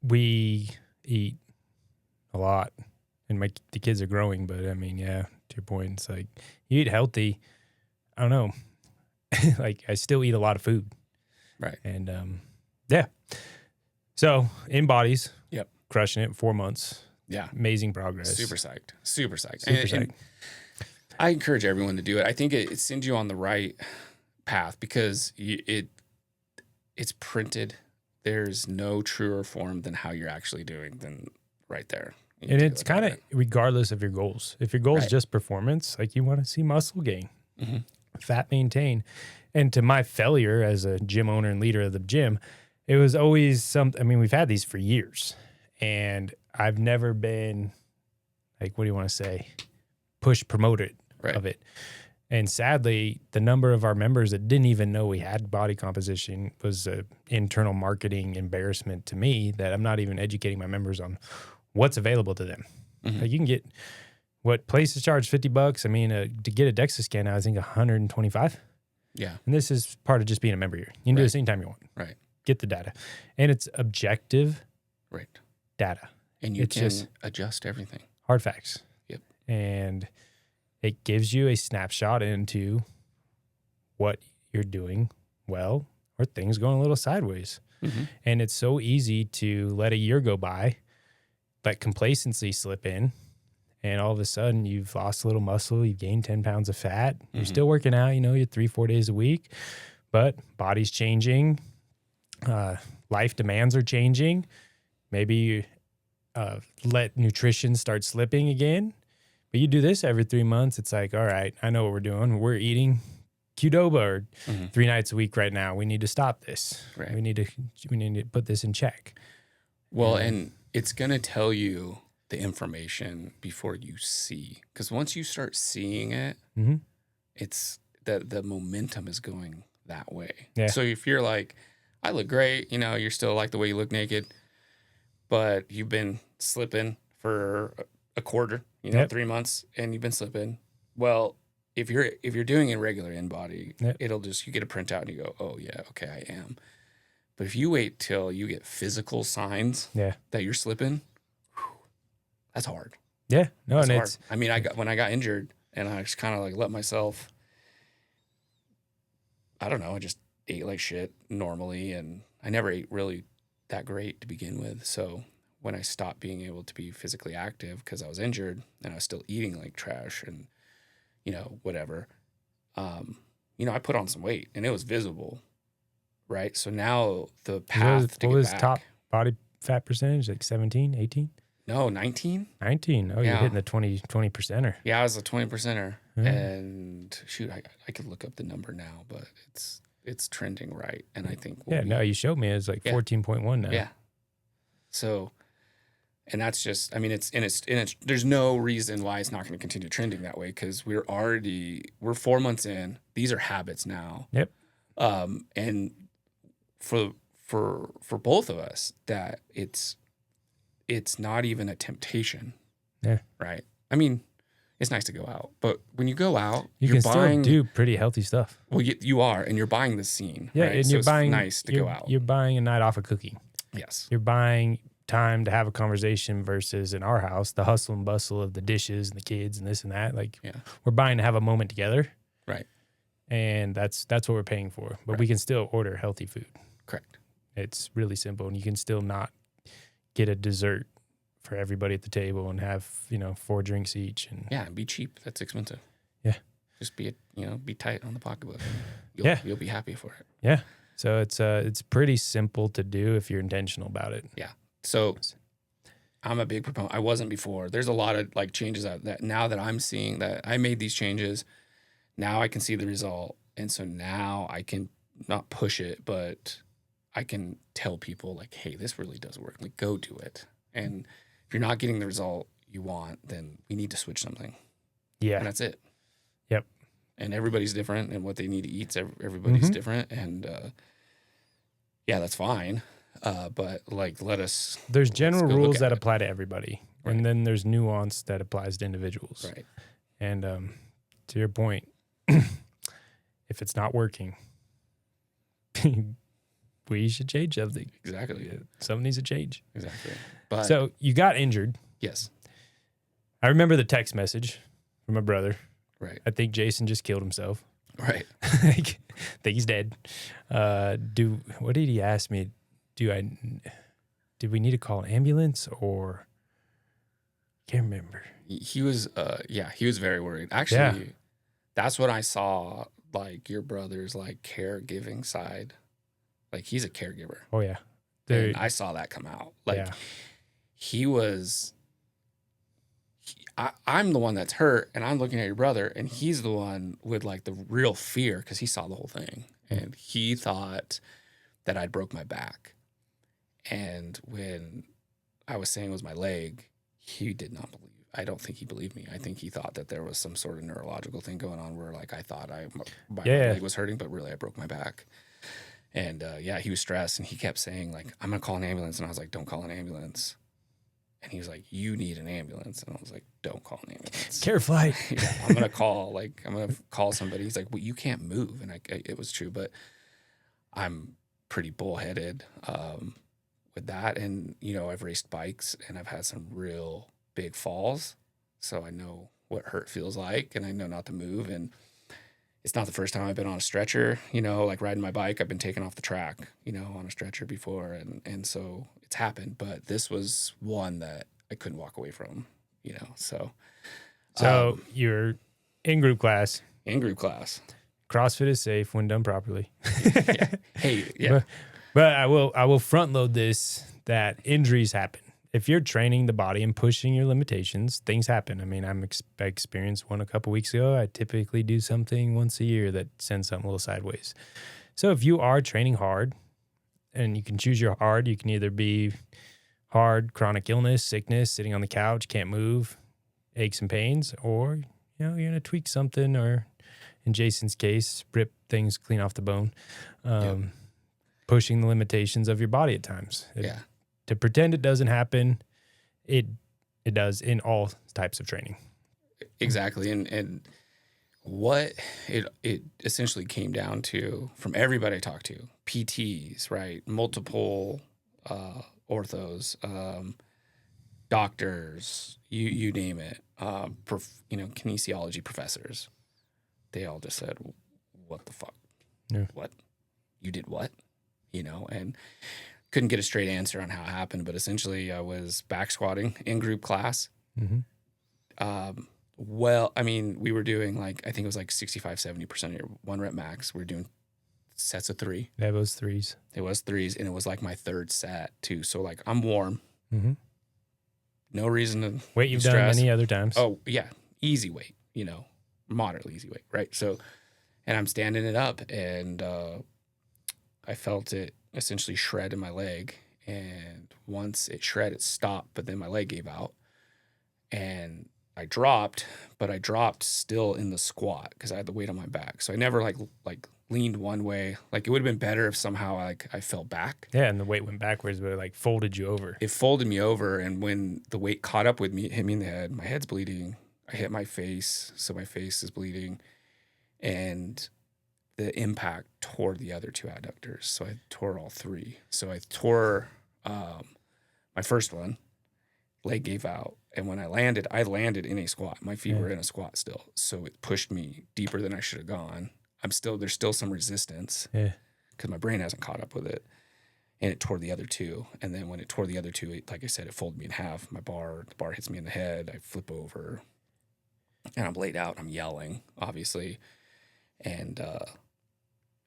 we eat a lot, and the kids are growing, but I mean, yeah, to your point, it's like you eat healthy. I don't know. Like I still eat a lot of food. Right. And yeah. So in bodies, Yep. crushing it in 4 months. Yeah. Amazing progress. Super psyched. Super psyched. Super psyched. And I encourage everyone to do it. I think it sends you on the right path because it's printed. There's no truer form than how you're actually doing than right there. And it's kind of regardless of your goals. If your goal is Right. just performance, like you want to see muscle gain, Mm-hmm. fat maintain. And to my failure as a gym owner and leader of the gym, it was always we've had these for years, and I've never been like, what do you want to say? Push promoted Right. of it. And sadly, the number of our members that didn't even know we had body composition was an internal marketing embarrassment to me that I'm not even educating my members on what's available to them. Mm-hmm. Like you can get what places charge $50. I mean, to get a DEXA scan, I think $125. Yeah. And this is part of just being a member here. You can do Right. this anytime you want. Right. Get the data. And it's objective Right. data. And you It's can just adjust everything. hard facts. Yep. And it gives you a snapshot into what you're doing well or things going a little sideways. Mm-hmm. And it's so easy to let a year go by, let complacency slip in, and all of a sudden you've lost a little muscle, you've gained 10 pounds of fat. Mm-hmm. You're still working out, you're 3-4 days a week, but body's changing. Life demands are changing. Maybe you let nutrition start slipping again. But you do this every 3 months, it's like, all right, I know what we're doing. We're eating Qdoba or 3 nights a week right now. We need to stop this. Right. We need to put this in check. Well, and it's going to tell you the information before you see. Because once you start seeing it, Mm-hmm. it's the momentum is going that way. Yeah. So if you're like, I look great, you're still like the way you look naked, but you've been slipping for a quarter, Yep. 3 months, and you've been slipping. Well, if you're doing a regular in body, Yep. you get a printout and you go, oh yeah, okay, I am. But if you wait till you get physical signs Yeah. that you're slipping, that's hard. Yeah. No, That's and hard. it's I mean, when I got injured and I just kind of like let myself, I don't know, I just ate like shit normally, and I never ate really that great to begin with. So when I stopped being able to be physically active because I was injured and I was still eating like trash and, whatever, I put on some weight and it was visible, right? So now the path to what get was back. top body fat percentage? Like 17, 18? No, 19? 19. Oh, Yeah. you're hitting the 20%er. Yeah, I was a 20%er. Yeah. And shoot, I could look up the number now, but it's trending right. And I think No, you showed me it's like Yeah. 14.1 now. Yeah. So, and that's just, I mean, it's there's no reason why it's not going to continue trending that way because we're 4 months in. These are habits now. Yep. And for both of us, that it's not even a temptation. Yeah. Right. I mean, it's nice to go out, but when you go out, You you're can buying. still do pretty healthy stuff. Well, you are, and you're buying the scene. Yeah, right? and So you're it's buying nice to go out. You're buying a night off of cooking. Yes. You're buying time to have a conversation versus in our house, the hustle and bustle of the dishes and the kids and this and that. Like we're buying to have a moment together. Right. And that's what we're paying for. But Right. we can still order healthy food. Correct. It's really simple. And you can still not get a dessert for everybody at the table and have, 4 drinks each. And Yeah, and be cheap. That's expensive. Yeah. Just be tight on the pocketbook. You'll be happy for it. Yeah. So it's pretty simple to do if you're intentional about it. Yeah. So I'm a big proponent. I wasn't before. There's a lot of like changes that now that I'm seeing that I made these changes, now I can see the result. And so now I can not push it, but I can tell people like, hey, this really does work. Like, go do it. And if you're not getting the result you want, then we need to switch something. Yeah. And that's it. Yep. And everybody's different, and what they need to eat, everybody's Mm-hmm. different. And that's fine. But like, There's general go look rules at that it. apply to everybody. Right. And then there's nuance that applies to individuals. Right. And to your point, if it's not working, we we should change something. Exactly. Something needs to change. Exactly. But So you got injured. yes. I remember the text message from my brother. Right. I think Jason just killed himself. Right. I think he's dead. What did he ask me? Did we need to call an ambulance or? Can't remember. He was he was very worried. Actually, that's when I saw like your brother's like caregiving side. Like he's a caregiver. Oh yeah. And I saw that come out. Like he was I'm the one that's hurt, and I'm looking at your brother, and he's the one with like the real fear because he saw the whole thing, and he thought that I'd broke my back. And when I was saying it was my leg, he did not believe. I don't think he believed me. I think he thought that there was some sort of neurological thing going on where like I thought my leg was hurting, but really I broke my back. And he was stressed, and he kept saying like, "I'm gonna call an ambulance," and I was like, "Don't call an ambulance." And he was like, "You need an ambulance." And I was like, "Don't call an ambulance. Care flight." I'm going to call somebody. He's like, "Well, you can't move." And it was true, but I'm pretty bullheaded with that. And, I've raced bikes, and I've had some real big falls. So I know what hurt feels like, and I know not to move. And it's not the first time I've been on a stretcher, like riding my bike. I've been taken off the track, on a stretcher before. And so it's happened, but this was one that I couldn't walk away from, so. So you're in group class. In group class. CrossFit is safe when done properly. Yeah. Hey, yeah. But I will front load this that injuries happen. If you're training the body and pushing your limitations, things happen. I mean, I experienced one a couple weeks ago. I typically do something once a year that sends something a little sideways. So if you are training hard, and you can choose your hard, you can either be hard, chronic illness, sickness, sitting on the couch, can't move, aches and pains, or you're going to tweak something, or in Jason's case, rip things clean off the bone, pushing the limitations of your body at times. To pretend it doesn't happen, it does in all types of training. Exactly. And what it essentially came down to, from everybody I talked to, PTs, right? Multiple orthos, doctors, you name it, kinesiology professors. They all just said, "What the fuck? Yeah. What? You did what?" And couldn't get a straight answer on how it happened, but essentially I was back squatting in group class. Mm-hmm. We were doing like, I think it was like 65-70% of your one rep max. We were doing sets of 3. That was threes. It was threes, and it was like my third set too. So like I'm warm. Mm-hmm. No reason to weight you've stress. done many other times. Oh yeah, easy weight, moderately easy weight, right? So, and I'm standing it up, and I felt it essentially shred in my leg, and once it shred, it stopped, but then my leg gave out, and I dropped, but I dropped still in the squat because I had the weight on my back. So I never like leaned one way. Like it would have been better if somehow I fell back. Yeah, and the weight went backwards, but it like folded you over. It folded me over, and when the weight caught up with me, it hit me in the head. My head's bleeding. I hit my face, so my face is bleeding, and the impact tore the other 2 adductors. So I tore all 3. So I tore my first one, leg gave out. And when I landed in a squat. My feet were in a squat still. So it pushed me deeper than I should have gone. There's still some resistance because my brain hasn't caught up with it. And it tore the other 2. And then when it tore the other 2, like I said, it folded me in half. The bar hits me in the head. I flip over and I'm laid out. I'm yelling, obviously. And,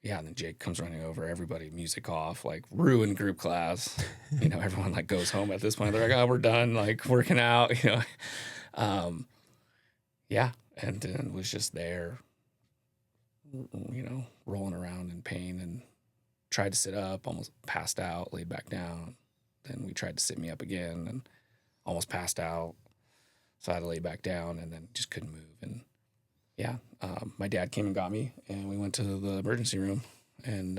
and then Jake comes running over, everybody, music off, like ruined group class. Everyone like goes home at this point. They're like, "Oh, we're done, like working out," And then was just there, rolling around in pain, and tried to sit up, almost passed out, laid back down. Then we tried to sit me up again and almost passed out. So I had to lay back down and then just couldn't move. And my dad came and got me, and we went to the emergency room, and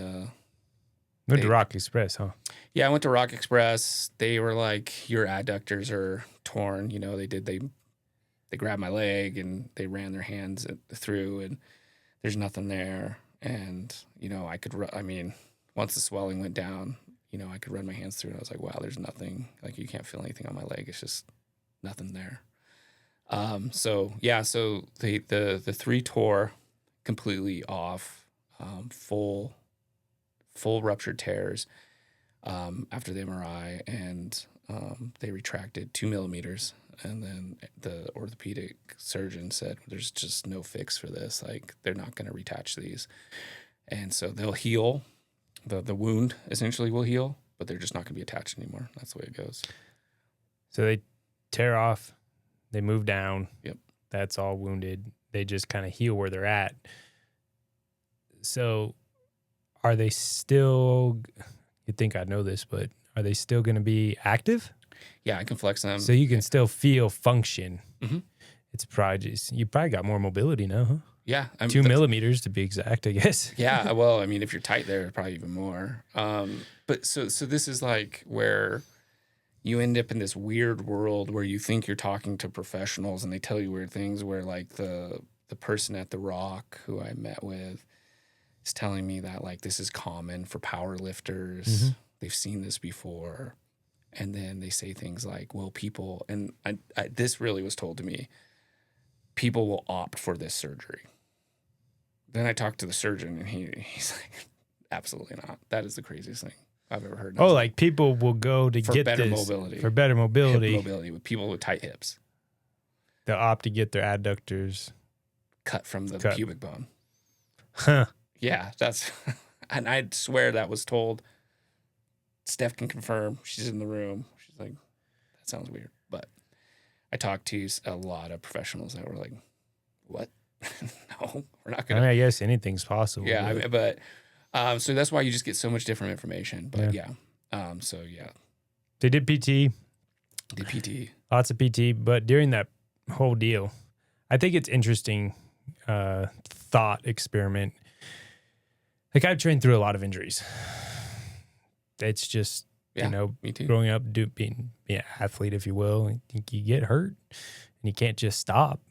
went to Rock Express, huh? Yeah, I went to Rock Express. They were like, "Your adductors are torn." They grabbed my leg and they ran their hands through, and there's nothing there. And once the swelling went down, you know, I could run my hands through it. I was like, wow, there's nothing. Like, you can't feel anything on my leg. It's just nothing there. So the 3 tore completely off, full ruptured tears, after the MRI, and, they retracted 2 millimeters. And then the orthopedic surgeon said, there's just no fix for this. Like, they're not going to retouch these. And so they'll heal. The wound essentially will heal, but they're just not going to be attached anymore. That's the way it goes. So they tear off, they move down. Yep. That's all wounded. They just kind of heal where they're at. So are they still, you'd think I'd know this, but are they still going to be active? Yeah, I can flex them. So you can still feel function. Mm-hmm. It's probably just, you probably got more mobility now, huh? Yeah. 2 millimeters to be exact, I guess. Yeah. Well, I mean, if you're tight there, probably even more. But so this is like where you end up in this weird world where you think you're talking to professionals and they tell you weird things, where like the person at the Rock who I met with is telling me that like this is common for power lifters. Mm-hmm. They've seen this before. And then they say things like, well, people, and I this really was told to me, people will opt for this surgery. Then I talked to the surgeon, and he's like, absolutely not. That is the craziest thing I've ever heard. Oh, like people will go to get better this mobility. For better mobility. Hip mobility with people with tight hips. They'll opt to get their adductors cut from the pubic bone. Huh. Yeah, that's, and I swear that was told. Steph can confirm. She's in the room. She's like, that sounds weird. But I talked to a lot of professionals that were like, what? No, we're not going to. I mean, I guess anything's possible. Yeah, but so that's why you just get so much different information. But yeah. They did PT. Did PT. Lots of PT. But during that whole deal, I think it's interesting thought experiment. Like, I've trained through a lot of injuries. It's just, me too. Growing up, being an athlete, if you will, you get hurt and you can't just stop.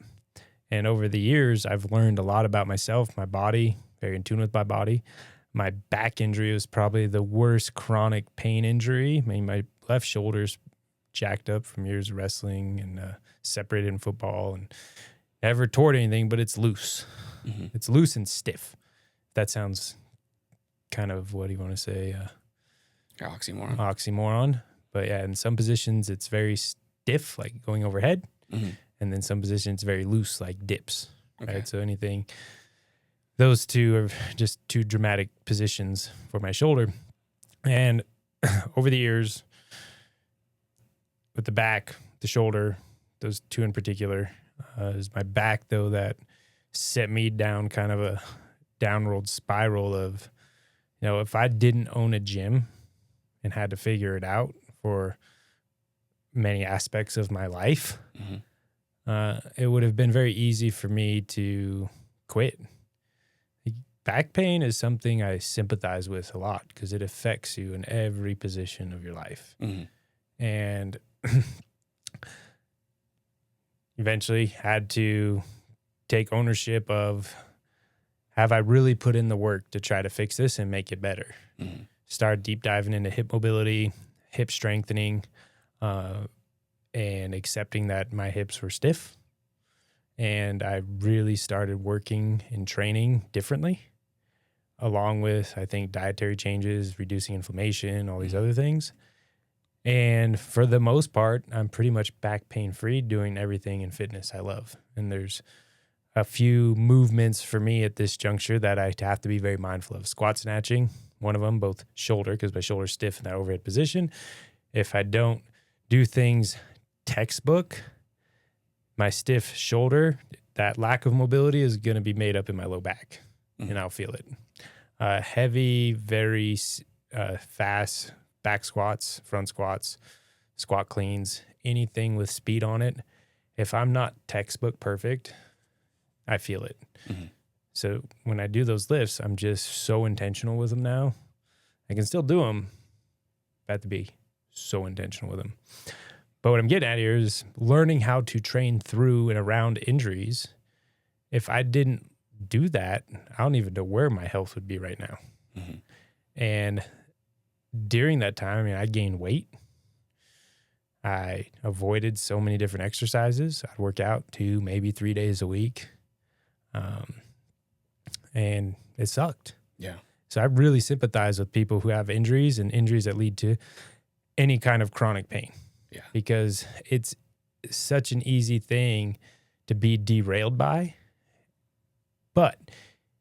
And over the years, I've learned a lot about myself, my body, very in tune with my body. My back injury was probably the worst chronic pain injury. I mean, my left shoulder's jacked up from years of wrestling and separated in football, and never tore anything, but it's loose. Mm-hmm. It's loose and stiff. That sounds kind of, what do you want to say? Oxymoron. But yeah, in some positions it's very stiff, like going overhead. Mm-hmm. And then some positions very loose, like dips. Okay. Right. So those two are just 2 dramatic positions for my shoulder. And over the years, with the back, the shoulder, those 2 in particular, is my back though that set me down kind of a downward spiral of, if I didn't own a gym and had to figure it out for many aspects of my life, mm-hmm. It would have been very easy for me to quit. Back pain is something I sympathize with a lot because it affects you in every position of your life. Mm-hmm. And eventually had to take ownership of, have I really put in the work to try to fix this and make it better? Mm-hmm. Started deep diving into hip mobility, hip strengthening, and accepting that my hips were stiff. And I really started working and training differently, along with, I think, dietary changes, reducing inflammation, all these other things. And for the most part, I'm pretty much back pain free, doing everything in fitness I love. And there's a few movements for me at this juncture that I have to be very mindful of. Squat snatching, one of them, both shoulder, because my shoulder's stiff in that overhead position. If I don't do things textbook, my stiff shoulder, that lack of mobility is going to be made up in my low back, and I'll feel it. Heavy, very fast back squats, front squats, squat cleans, anything with speed on it. If I'm not textbook perfect, I feel it. Mm-hmm. So when I do those lifts, I'm just so intentional with them now. I can still do them, but I have to be so intentional with them. But what I'm getting at here is learning how to train through and around injuries. If I didn't do that, I don't even know where my health would be right now. Mm-hmm. And during that time, I mean, I gained weight. I avoided so many different exercises. I'd work out 2, maybe 3 days a week. And it sucked. Yeah. So I really sympathize with people who have injuries and injuries that lead to any kind of chronic pain. Yeah. Because it's such an easy thing to be derailed by. But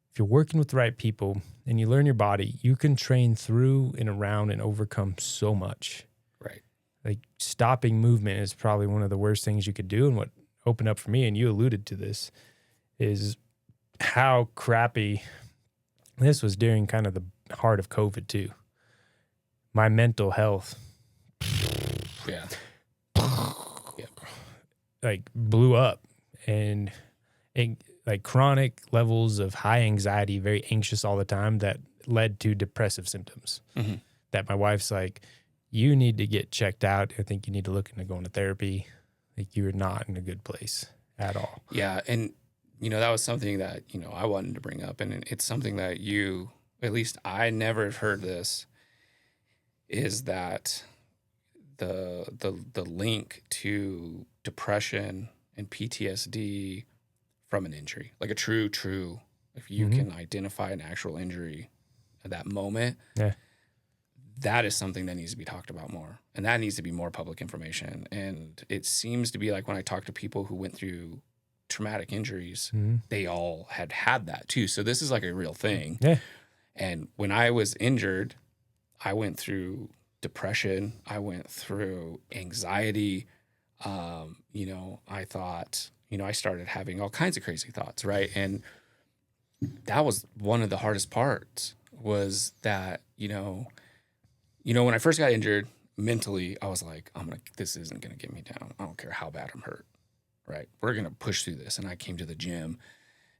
if you're working with the right people and you learn your body, you can train through and around and overcome so much. Right. Like stopping movement is probably one of the worst things you could do. And what opened up for me, and you alluded to this, is how crappy this was during kind of the heart of COVID too. My mental health, Yeah. like blew up, and like chronic levels of high anxiety, very anxious all the time, that led to depressive symptoms. Mm-hmm. That my wife's like, you need to get checked out. I think you need to look into going to therapy. Like, you're not in a good place at all. Yeah. And, that was something that, I wanted to bring up. And it's something that at least I never heard this, is that the link to depression and PTSD from an injury, like a true, if you can identify an actual injury at that moment, that is something that needs to be talked about more. And that needs to be more public information. And it seems to be like when I talk to people who went through traumatic injuries, they all had that too. So this is like a real thing. Yeah. And when I was injured, I went through depression. I went through anxiety. I thought, I started having all kinds of crazy thoughts, right? And that was one of the hardest parts, was that, when I first got injured, mentally, I was like, this isn't going to get me down. I don't care how bad I'm hurt, right? We're going to push through this. And I came to the gym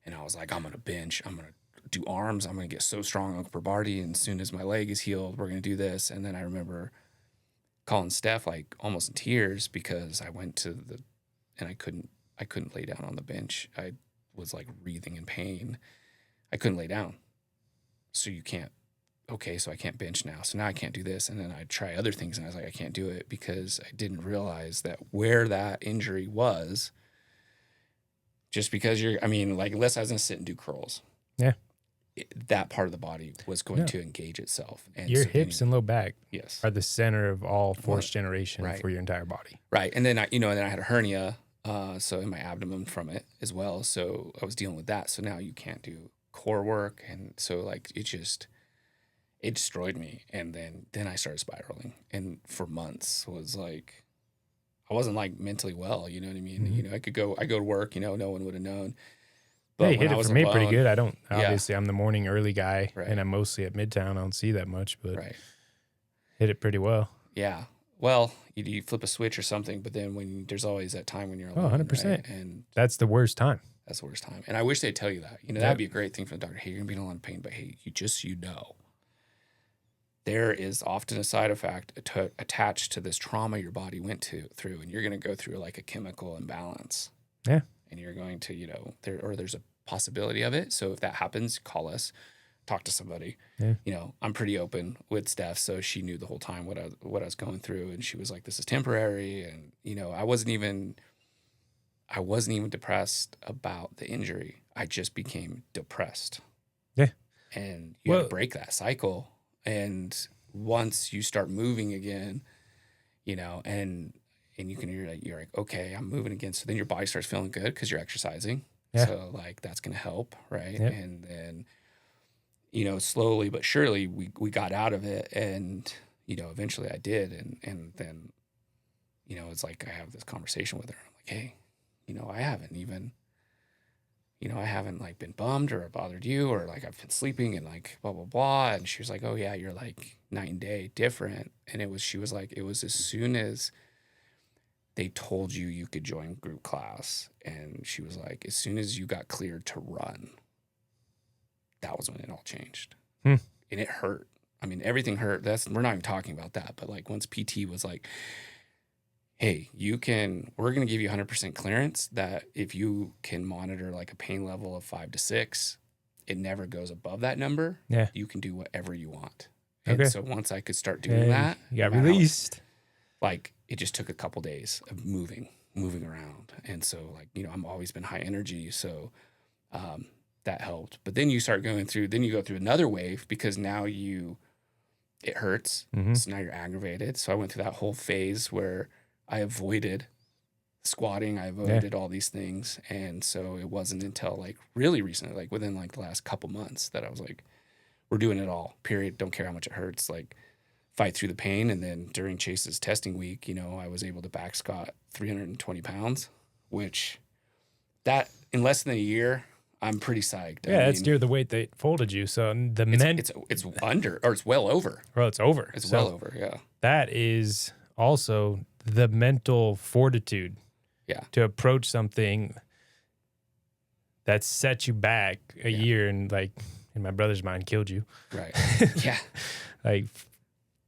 and I was like, I'm going to bench. I'm going to do arms. I'm going to get so strong on upper body. And as soon as my leg is healed, we're going to do this. And then I remember calling Steph like almost in tears, because I went and I couldn't lay down on the bench. I was like wreathing in pain. I couldn't lay down. So I can't bench now. So now I can't do this. And then I try other things and I was like, I can't do it, because I didn't realize that where that injury was, just because unless I was going to sit and do curls. Yeah. That part of the body was going to engage itself. And your so hips and low back yes, are the center of all force generation right. for your entire body. Right. And then I had a hernia, so in my abdomen from it as well. So I was dealing with that. So now you can't do core work. And so like, it destroyed me. And then I started spiraling, and for months was like, I wasn't like mentally well, you know what I mean? Mm-hmm. I go to work, no one would have known. But you hit it for me pretty good. I don't, obviously I'm the morning early guy, right. and I'm mostly at Midtown. I don't see that much, but right. hit it pretty well. Yeah. Well, you flip a switch or something, but then there's always that time when you're alone. 100%. Right? And that's the worst time. That's the worst time. And I wish they'd tell you that. That'd be a great thing for the doctor. Hey, you're going to be in a lot of pain, but hey, there is often a side effect attached to this trauma your body went through, and you're going to go through like a chemical imbalance. Yeah. And you're going to, there's a possibility of it. So if that happens, call us, talk to somebody. Yeah. I'm pretty open with Steph, so she knew the whole time what I was going through, and she was like, "This is temporary." And I wasn't even depressed about the injury. I just became depressed. Yeah. And you have to break that cycle. And once you start moving again, and you're like, okay, I'm moving again. So then your body starts feeling good because you're exercising. Yeah. So like that's going to help. Right. Yep. And then, slowly but surely we got out of it, and, eventually I did. And then, it's like, I have this conversation with her. I'm like, hey, I haven't like been bummed or bothered you, or like I've been sleeping and like blah, blah, blah. And she was like, oh yeah, you're like night and day different. And she was like, it was as soon as they told you could join group class. And she was like, as soon as you got cleared to run, that was when it all changed. And it hurt. I mean, everything hurt. We're not even talking about that. But like once PT was like, hey, we're going to give you 100% clearance that if you can monitor like a pain level of 5 to 6, it never goes above that number. Yeah. You can do whatever you want. And so once I could start doing that, you got released. Like it just took a couple days of moving around. And so like, you know, I'm always been high energy. So that helped. But then you start going through, then you go through another wave because now it hurts. So now you're aggravated. So I went through that whole phase where I avoided squatting. I avoided all these things. And so it wasn't until like really recently, like within like the last couple months that I was like, we're doing it all, period. Don't care how much it hurts. Like fight through the pain. And then during Chase's testing week, you know, I was able to back squat 320 pounds, which that in less than a year, I'm pretty psyched. Yeah, that's near the weight they folded you. So it's under, or it's well over. Well, it's over. It's well over, yeah. That is also the mental fortitude to approach something that set you back a year and like in my brother's mind killed you. Right. Yeah. Like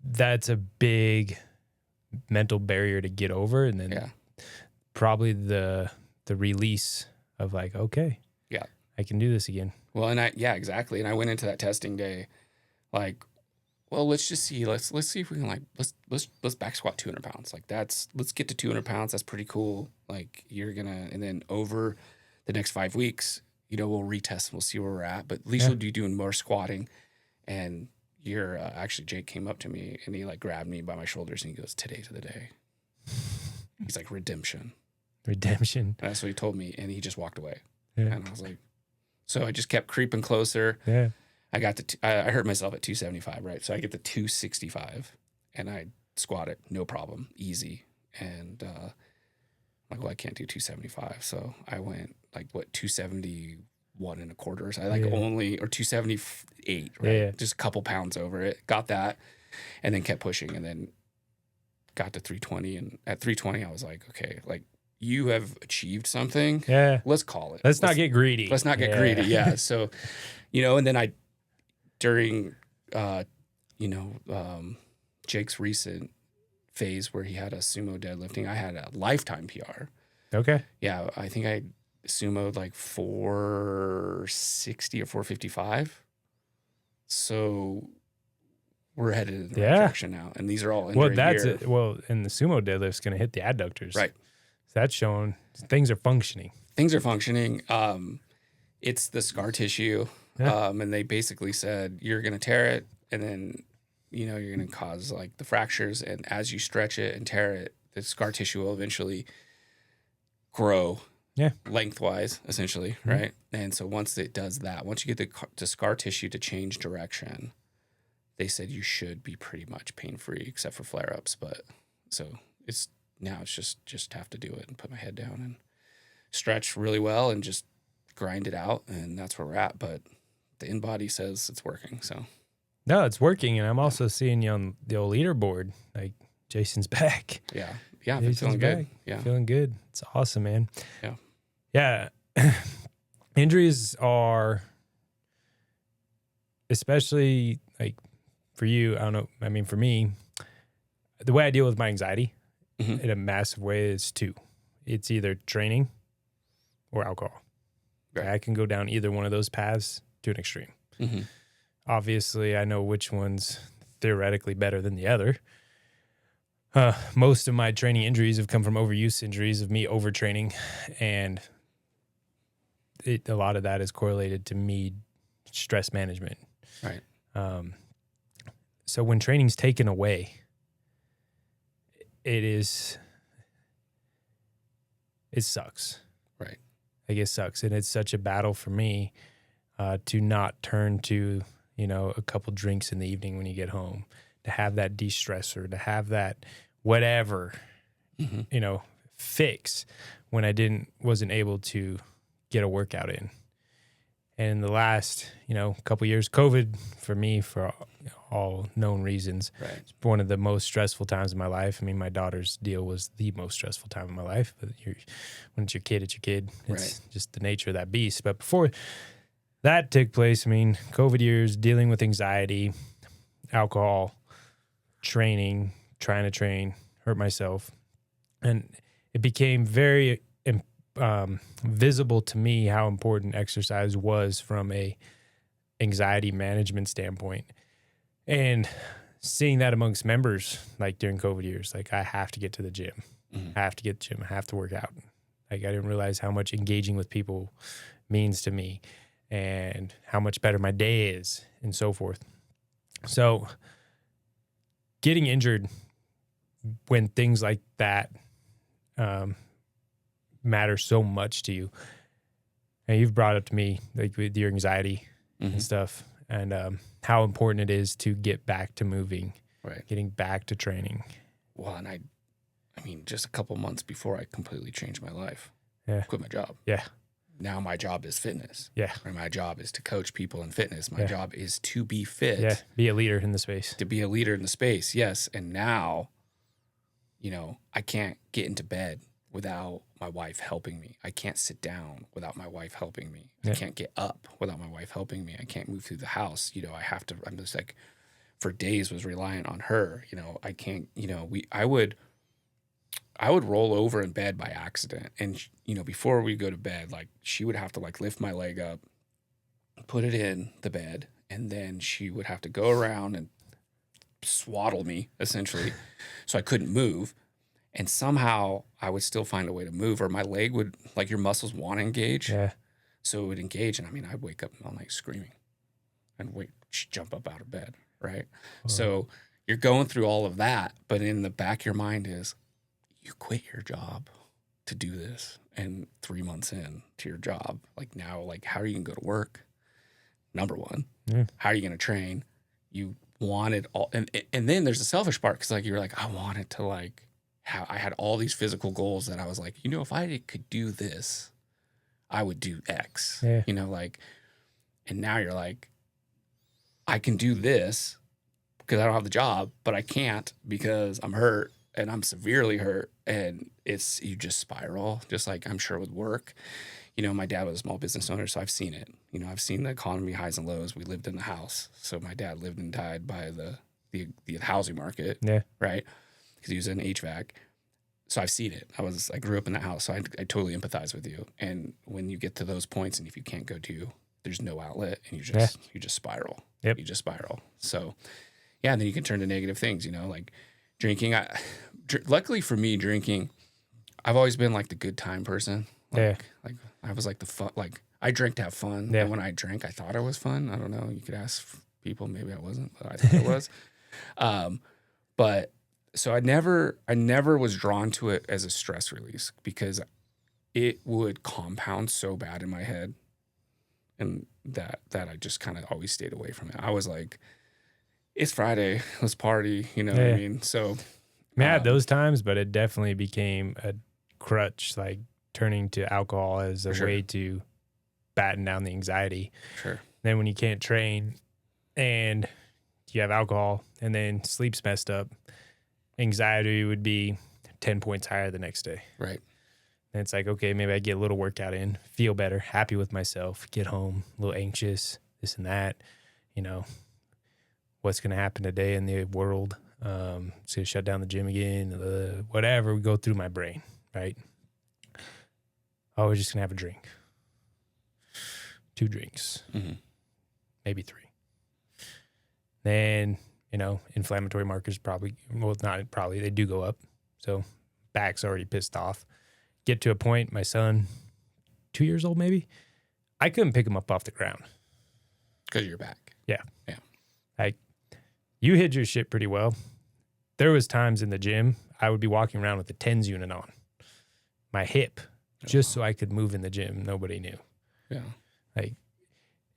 that's a big mental barrier to get over. And then probably the release of like, okay, I can do this again. Well, and exactly. And I went into that testing day like, well, let's just see. Let's see if we can like let's back squat 200 pounds. Like let's get to 200 pounds. That's pretty cool. Like and then over the next 5 weeks, you know, we'll retest and we'll see where we're at. But at least you'll be doing more squatting. And actually Jake came up to me and he like grabbed me by my shoulders and he goes, "Today's the day." He's like, redemption. And that's what he told me. And he just walked away. Yeah. And I was like, so I just kept creeping closer. Yeah. I got I hurt myself at 275, right? So I get to 265 and I squat it, no problem, easy. And I'm like, well, I can't do 275. So I went like 271 and a quarter. So I or 278, right? Yeah. Just a couple pounds over it. Got that and then kept pushing and then got to 320. And at 320, I was like, okay, like you have achieved something. Yeah. Let's call it. Let's not get greedy. Let's not get greedy. Yeah. So, you know, and then during, Jake's recent phase where he had a sumo deadlifting, I had a lifetime PR. Okay. Yeah. I think I sumoed like 460 or 455. So we're headed in the right direction now. And these are all in and the sumo deadlift's going to hit the adductors. Right. That's showing things are functioning. It's the scar tissue. And they basically said, you're going to tear it. And then, you know, you're going to cause like the fractures. And as you stretch it and tear it, the scar tissue will eventually grow lengthwise, essentially. Mm-hmm. Right. And so once it does that, once you get the scar tissue to change direction, they said you should be pretty much pain-free except for flare-ups. But so it's just have to do it and put my head down and stretch really well and just grind it out. And that's where we're at. But the in-body says it's working. So no, it's working. And I'm also seeing you on the old leaderboard. Like Jason's back. Yeah. Yeah. I'm feeling good. Yeah. Feeling good. It's awesome, man. Yeah. Yeah. Injuries are, especially like for you, I don't know. I mean, for me, the way I deal with my anxiety in a massive way is two. It's either training or alcohol. Right. I can go down either one of those paths to an extreme. Mm-hmm. Obviously, I know which one's theoretically better than the other. Most of my training injuries have come from overuse injuries of me overtraining, and a lot of that is correlated to me stress management. Right. So when training's taken away, it sucks. Right. Like it sucks. And it's such a battle for me to not turn to, you know, a couple drinks in the evening when you get home, to have that de-stressor, to have that whatever, you know, fix when I wasn't able to get a workout in. And in the last, you know, couple years, COVID for me, for all known reasons, it's one of the most stressful times of my life. I mean, my daughter's deal was the most stressful time of my life. But when it's your kid, it's your kid. It's just the nature of that beast. But before that took place, I mean, COVID years, dealing with anxiety, alcohol, training, trying to train, hurt myself. And it became very visible to me how important exercise was from a anxiety management standpoint. And seeing that amongst members, like during COVID years, like I have to get to the gym. I have to get to the gym. I have to work out. Like I didn't realize how much engaging with people means to me and how much better my day is and so forth. So getting injured when things like that matter so much to you. And you've brought up to me like with your anxiety and stuff and how important it is to get back to moving, Right. Getting back to training. Well, and I mean, just a couple months before I completely changed my life, quit my job. Yeah. Now my job is fitness. Yeah. Or my job is to coach people in fitness. My job is to be fit. Yeah. Be a leader in the space. To be a leader in the space. Yes. And now, you know, I can't get into bed without my wife helping me. I can't sit down without my wife helping me. I can't get up without my wife helping me. I can't move through the house. You know, I'm just like, for days was reliant on her. You know, I can't, you know, I would roll over in bed by accident. And, you know, before we go to bed, like she would have to like lift my leg up, put it in the bed, and then she would have to go around and swaddle me essentially. So I couldn't move. And somehow I would still find a way to move, or my leg would, like your muscles want to engage. Yeah. So it would engage. And I mean, I'd wake up all night screaming and jump up out of bed. Right. So you're going through all of that, but in the back of your mind is you quit your job to do this. And 3 months in to your job, like now, like how are you going to go to work? Number one, how are you going to train? You wanted all, and then there's the selfish part. Cause like, you're like, I wanted to like, I had all these physical goals that I was like, you know, if I could do this, I would do X, you know, like, and now you're like, I can do this because I don't have the job, but I can't because I'm hurt and I'm severely hurt. And you just spiral, just like I'm sure with work. You know, my dad was a small business owner, so I've seen it. You know, I've seen the economy highs and lows. We lived in the house. So my dad lived and died by the housing market, right? Because he was in HVAC. So I've seen it. I grew up in that house, so I totally empathize with you. And when you get to those points, and if you can't go to, there's no outlet, and you just spiral. You just spiral. So, yeah, and then you can turn to negative things. You know, like drinking. Luckily for me, drinking, I've always been like the good time person. Like I was like the fun. Like I drank to have fun. And when I drank, I thought I was fun. I don't know. You could ask people. Maybe I wasn't, but I thought I was. But so I never was drawn to it as a stress release because it would compound so bad in my head, and that I just kind of always stayed away from it. I was like, it's Friday, let's party, you know what I mean? So I had those times, but it definitely became a crutch, like turning to alcohol as a way to batten down the anxiety. Sure. Then when you can't train and you have alcohol and then sleep's messed up, anxiety would be 10 points higher the next day. Right. And it's like, okay, maybe I get a little workout in, feel better, happy with myself, get home, a little anxious, this and that, you know, what's going to happen today in the world? It's going to shut down the gym again, whatever would go through my brain, right? Oh, we're just going to have a drink. 2 drinks, maybe 3. Then, you know, inflammatory markers they do go up. So back's already pissed off. Get to a point, my son, 2 years old maybe, I couldn't pick him up off the ground. Because of your back. Yeah. Like, you hid your shit pretty well. There was times in the gym, I would be walking around with the TENS unit on my hip, just so I could move in the gym. Nobody knew. Yeah. Like,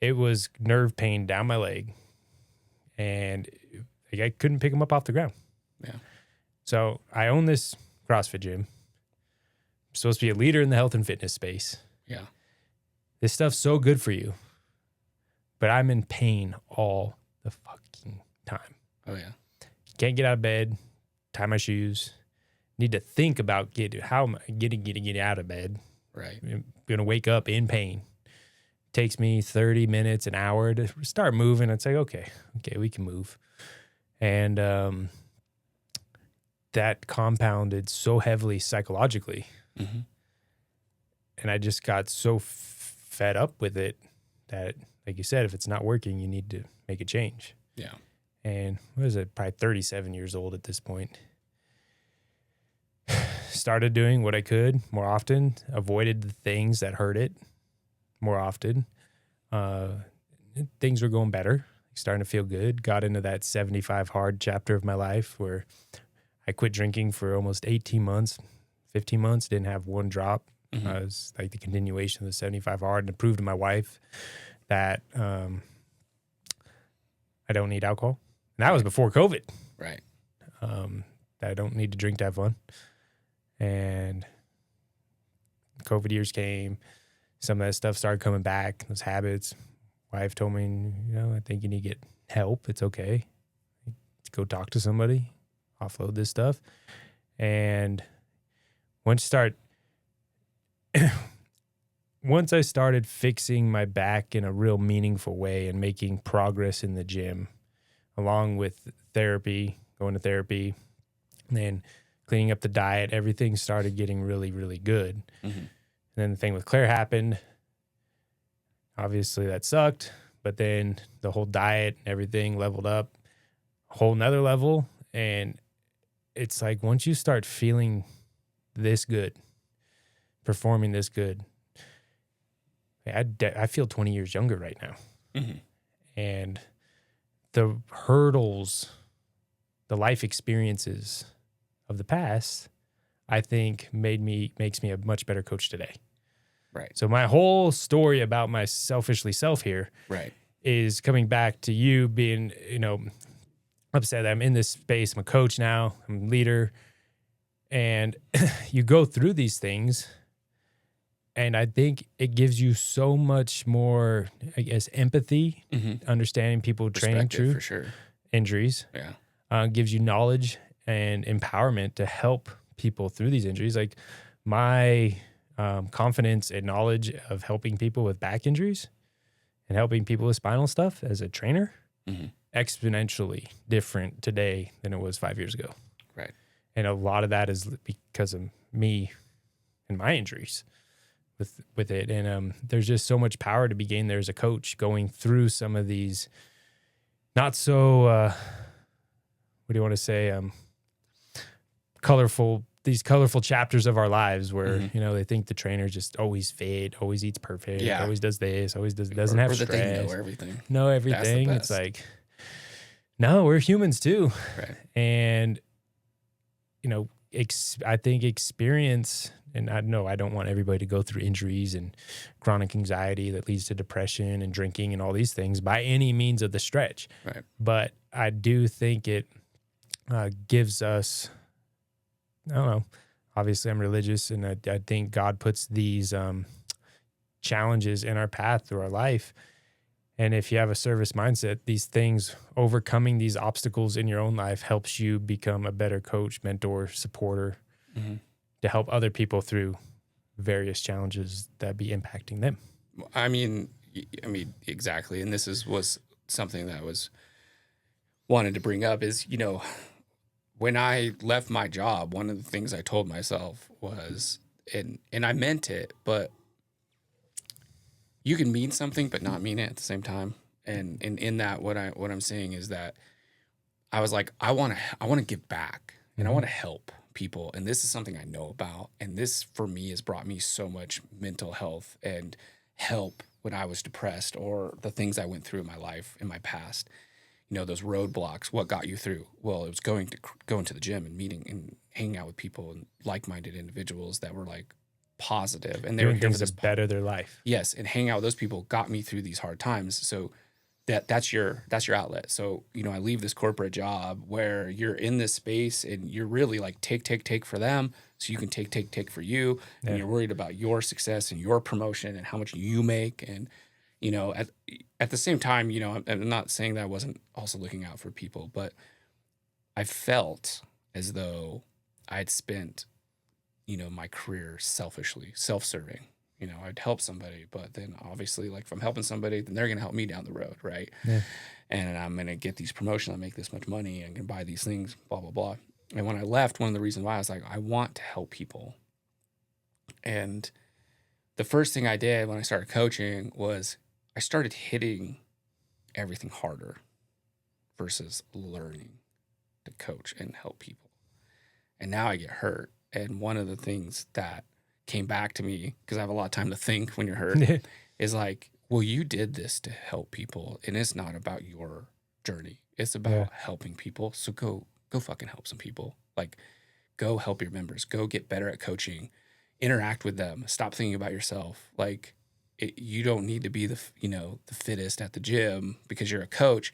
it was nerve pain down my leg, and like, I couldn't pick him up off the ground. Yeah. So I own this CrossFit gym. I'm supposed to be a leader in the health and fitness space. Yeah. This stuff's so good for you, but I'm in pain all the fucking time. Oh, yeah. Can't get out of bed, tie my shoes. Need to think about how am I getting out of bed. Right. I'm going to wake up in pain. Takes me 30 minutes, an hour to start moving. It's like, okay, we can move. And that compounded so heavily psychologically. And I just got so fed up with it that, like you said, if it's not working, you need to make a change. Yeah. and what is it? Probably 37 years old at this point. Started doing what I could more often, avoided the things that hurt it more often. Things were going better, starting to feel good. Got into that 75 hard chapter of my life where I quit drinking for almost 18 months, 15 months, didn't have one drop. It was like the continuation of the 75 hard, and to prove to my wife that I don't need alcohol. And that was before COVID. Right. That I don't need to drink to have fun. And COVID years came. Some of that stuff started coming back, those habits. Wife told me, I think you need to get help. It's okay. Go talk to somebody, offload this stuff. And once I started fixing my back in a real meaningful way and making progress in the gym, along with therapy, going to therapy, and then cleaning up the diet, everything started getting really, really good. And then the thing with Claire happened. Obviously that sucked, but then the whole diet and everything leveled up a whole nother level. And it's like, once you start feeling this good, performing this good, I feel 20 years younger right now. And the hurdles, the life experiences of the past, I think makes me a much better coach today. Right. So my whole story about my selfishly self here is coming back to you being, upset that I'm in this space. I'm a coach now. I'm a leader. And you go through these things, and I think it gives you so much more, I guess, empathy, understanding people training through for sure. injuries. Yeah. Gives you knowledge and empowerment to help people through these injuries. Like my confidence and knowledge of helping people with back injuries and helping people with spinal stuff as a trainer, exponentially different today than it was 5 years ago. Right. And a lot of that is because of me and my injuries with it. And there's just so much power to be gained there as a coach going through some of these not so, what do you want to say? These colorful chapters of our lives where, they think the trainer just always fit, always eats perfect, always does this, doesn't have stress. They know everything. Know everything. It's like, no, we're humans too. Right. And, I think experience, and I know I don't want everybody to go through injuries and chronic anxiety that leads to depression and drinking and all these things by any means of the stretch. Right. But I do think it gives us, I don't know, obviously I'm religious, and I think God puts these challenges in our path through our life. And if you have a service mindset, these things, overcoming these obstacles in your own life helps you become a better coach, mentor, supporter to help other people through various challenges that be impacting them. I mean, exactly. And this was something that I was wanted to bring up is, when I left my job, one of the things I told myself was, and I meant it, but you can mean something but not mean it at the same time. And in that, what I'm saying is that I was like, I want to give back, and I want to help people, and this is something I know about, and this for me has brought me so much mental health and help when I was depressed or the things I went through in my life in my past. Those roadblocks, what got you through? Well, it was going to the gym and meeting and hanging out with people and like-minded individuals that were like positive, and they were here for this to better their life. Yes, and hanging out with those people got me through these hard times. So that's your outlet. So I leave this corporate job where you're in this space and you're really like take for them, so you can take for you, and you're worried about your success and your promotion and how much you make. And at the same time, I'm not saying that I wasn't also looking out for people, but I felt as though I'd spent my career selfishly, self-serving. I'd help somebody, but then obviously, like, if I'm helping somebody, then they're going to help me down the road, right? Yeah. And I'm going to get these promotions, I make this much money, and can buy these things, blah, blah, blah. And when I left, one of the reasons why I was like, I want to help people. And the first thing I did when I started coaching was I started hitting everything harder. versus learning to coach and help people. And now I get hurt. And one of the things that came back to me, because I have a lot of time to think when you're hurt, is like, well, you did this to help people, and it's not about your journey. It's about helping people. So go fucking help some people. Like, go help your members. Go get better at coaching. Interact with them. Stop thinking about yourself. Like, you don't need to be the fittest at the gym because you're a coach.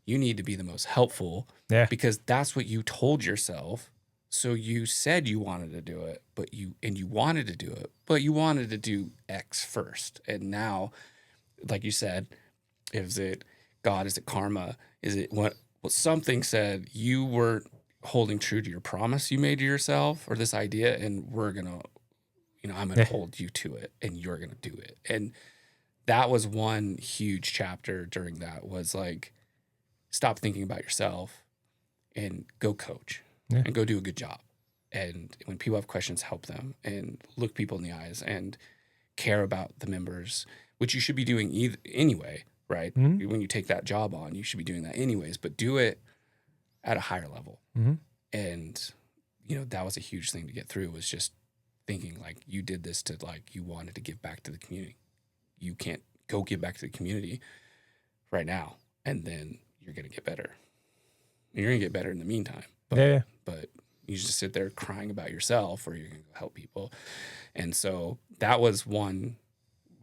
You need to be the most helpful because that's what you told yourself. So you said you wanted to do it, but you wanted to do it, but you wanted to do X first. And now, like you said, is it God? Is it karma? Is it what something said you weren't holding true to your promise you made to yourself or this idea, and we're going to, I'm going to hold you to it and you're going to do it. And that was one huge chapter during that was like, stop thinking about yourself and go coach and go do a good job. And when people have questions, help them and look people in the eyes and care about the members, which you should be doing anyway, right? Mm-hmm. When you take that job on, you should be doing that anyways, but do it at a higher level. Mm-hmm. And, that was a huge thing to get through was just thinking like you did this to like you wanted to give back to the community. You can't go give back to the community right now, and then you're going to get better. And you're going to get better in the meantime. But you just sit there crying about yourself or you're going to go help people. And so that was one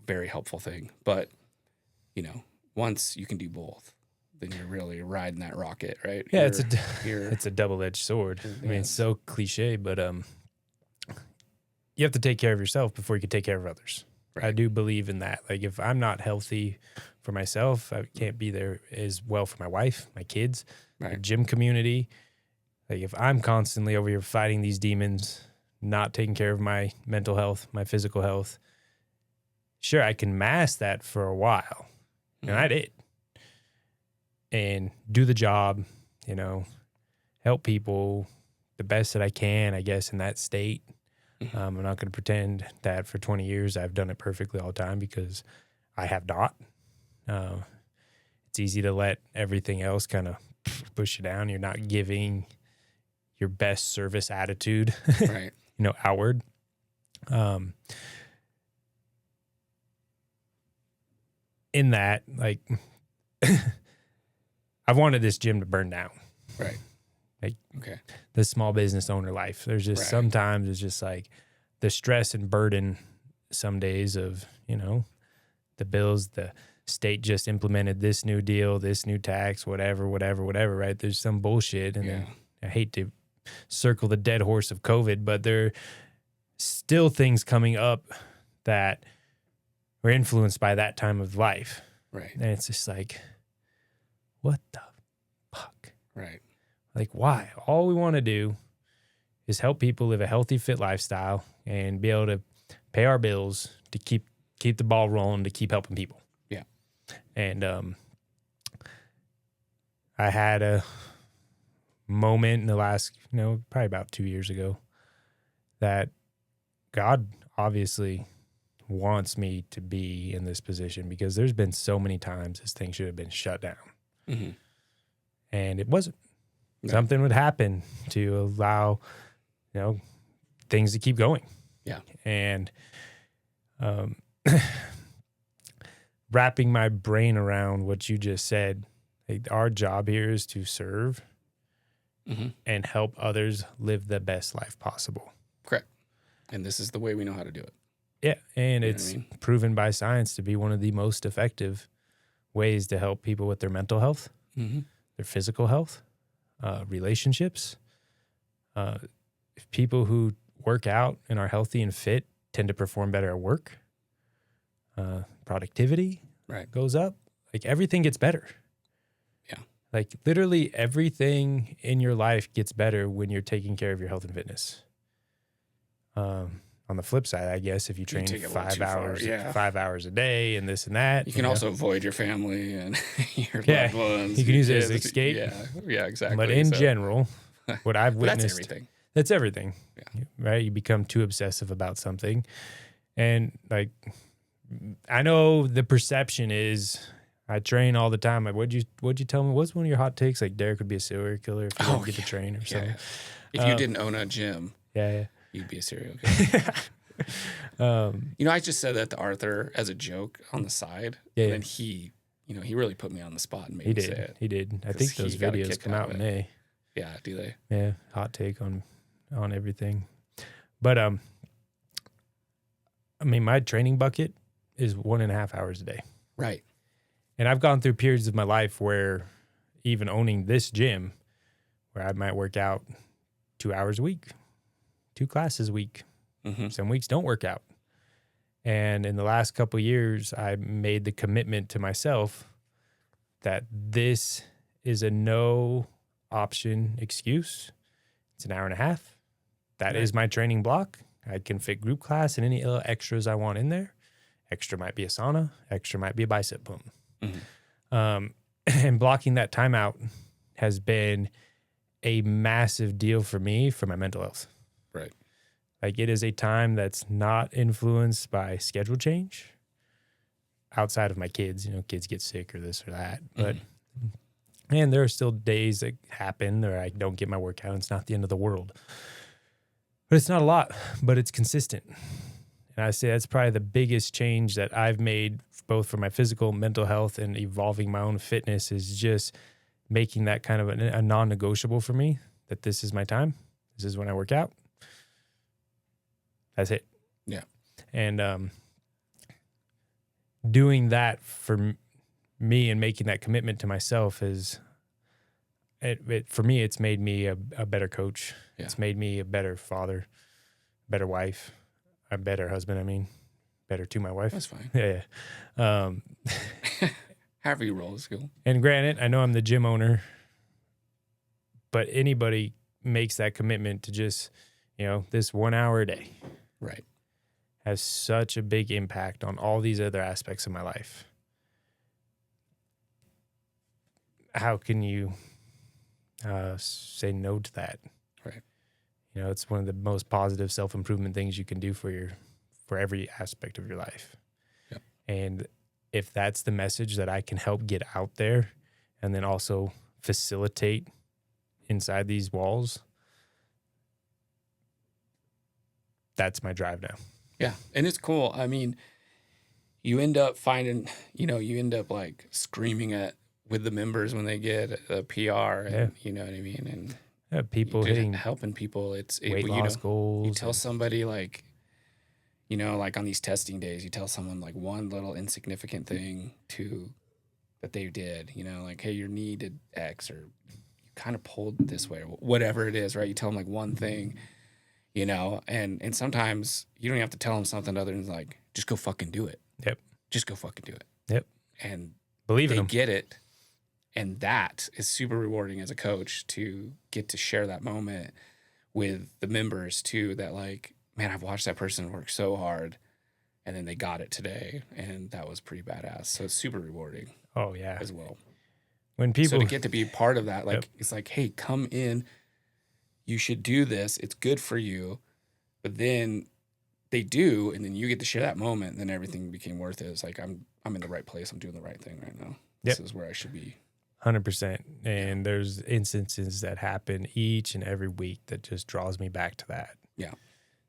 very helpful thing. But, once you can do both, then you're really riding that rocket, right? Yeah, it's a double-edged sword. I mean, it's so cliche, but you have to take care of yourself before you can take care of others. Right. I do believe in that. Like, if I'm not healthy for myself, I can't be there as well for my wife, my kids, my gym community. Like, if I'm constantly over here fighting these demons, not taking care of my mental health, my physical health, sure, I can mask that for a while. Mm-hmm. And I did. And do the job, help people the best that I can, I guess, in that state. Mm-hmm. I'm not going to pretend that for 20 years I've done it perfectly all the time because I have not. It's easy to let everything else kind of push you down. You're not giving your best service attitude, right? Outward. In that, like, I've wanted this gym to burn down. Right. Like, the small business owner life. There's just sometimes it's just like the stress and burden some days of, the bills, the state just implemented this new deal, this new tax, whatever, right? There's some bullshit. And then I hate to circle the dead horse of COVID, but there are still things coming up that were influenced by that time of life. Right. And it's just like, what the fuck? Right. Like, why? All we want to do is help people live a healthy, fit lifestyle and be able to pay our bills to keep the ball rolling, to keep helping people. Yeah. And I had a moment in the last, probably about 2 years ago that God obviously wants me to be in this position because there's been so many times this thing should have been shut down. Mm-hmm. And it wasn't. No. Something would happen to allow, things to keep going. Yeah. And wrapping my brain around what you just said, like, our job here is to serve and help others live the best life possible. Correct. And this is the way we know how to do it. Yeah. And it's proven by science to be one of the most effective ways to help people with their mental health, their physical health, relationships. People who work out and are healthy and fit tend to perform better at work. Productivity goes up. Like, everything gets better. Yeah. Like, literally everything in your life gets better when you're taking care of your health and fitness. On the flip side, I guess, if you train 5 hours a day and this and that. You can also avoid your family and your loved ones. You can use it as escape. Yeah, exactly. But in general, what I've witnessed. That's everything. That's everything. Yeah. Right? You become too obsessive about something. And, like, I know the perception is I train all the time. Like, what'd you tell me? What's one of your hot takes? Like Derek would be a serial killer if he didn't get to train or something. If you didn't own a gym, you'd be a serial killer. I just said that to Arthur as a joke on the side. And then he really put me on the spot and made me say it. He did. I think those videos come out in May. Yeah, do they? Yeah, hot take on everything. But I mean, my training bucket is 1.5 hours a day. Right. And I've gone through periods of my life where even owning this gym, where I might work out 2 hours a week, 2 classes a week. Mm-hmm. Some weeks don't work out. And in the last couple of years, I made the commitment to myself that this is a no option excuse. It's 1.5 hours. That is my training block. I can fit group class and any little extras I want in there. Extra might be a sauna. Extra might be a bicep pump. Mm-hmm. And blocking that time out has been a massive deal for me for my mental health. Right. Like it is a time that's not influenced by schedule change outside of my kids. Kids get sick or this or that. But man, there are still days that happen where I don't get my workout. It's not the end of the world. But it's not a lot, but it's consistent. And I say that's probably the biggest change that I've made both for my physical, mental health, and evolving my own fitness is just making that kind of a non-negotiable for me, that this is my time. This is when I work out. That's it. Yeah. And doing that for me and making that commitment to myself is, for me, it's made me a better coach. Yeah. It's made me a better father, better wife, a better husband, better to my wife. That's fine. Yeah. However you roll is cool. And granted, I know I'm the gym owner, but anybody makes that commitment to just, this 1 hour a day. Right. Has such a big impact on all these other aspects of my life. How can you say no to that? Right. It's one of the most positive self-improvement things you can do for every aspect of your life. Yep. And if that's the message that I can help get out there and then also facilitate inside these walls, that's my drive now. Yeah. And it's cool. You end up finding, like screaming with the members when they get a PR and you know what I mean? And people helping people. It's weight loss goals. You tell somebody like on these testing days, you tell someone like one little insignificant thing that they did, like, hey, your knee did X, or you kind of pulled this way, or whatever it is, right? You tell them like one thing, and sometimes you don't have to tell them something other than like, just go fucking do it. Yep. Just go fucking do it. Yep. And believe in them. They get it. And that is super rewarding as a coach to get to share that moment with the members too, that like, man, I've watched that person work so hard and then they got it today. And that was pretty badass. So it's super rewarding. Oh yeah. As well. When people to get to be part of that, like, it's like, hey, come in, you should do this. It's good for you. But then they do, and then you get to share that moment, and then everything became worth it. It's like, I'm in the right place. I'm doing the right thing right now. This is where I should be. 100%. And there's instances that happen each and every week that just draws me back to that. Yeah.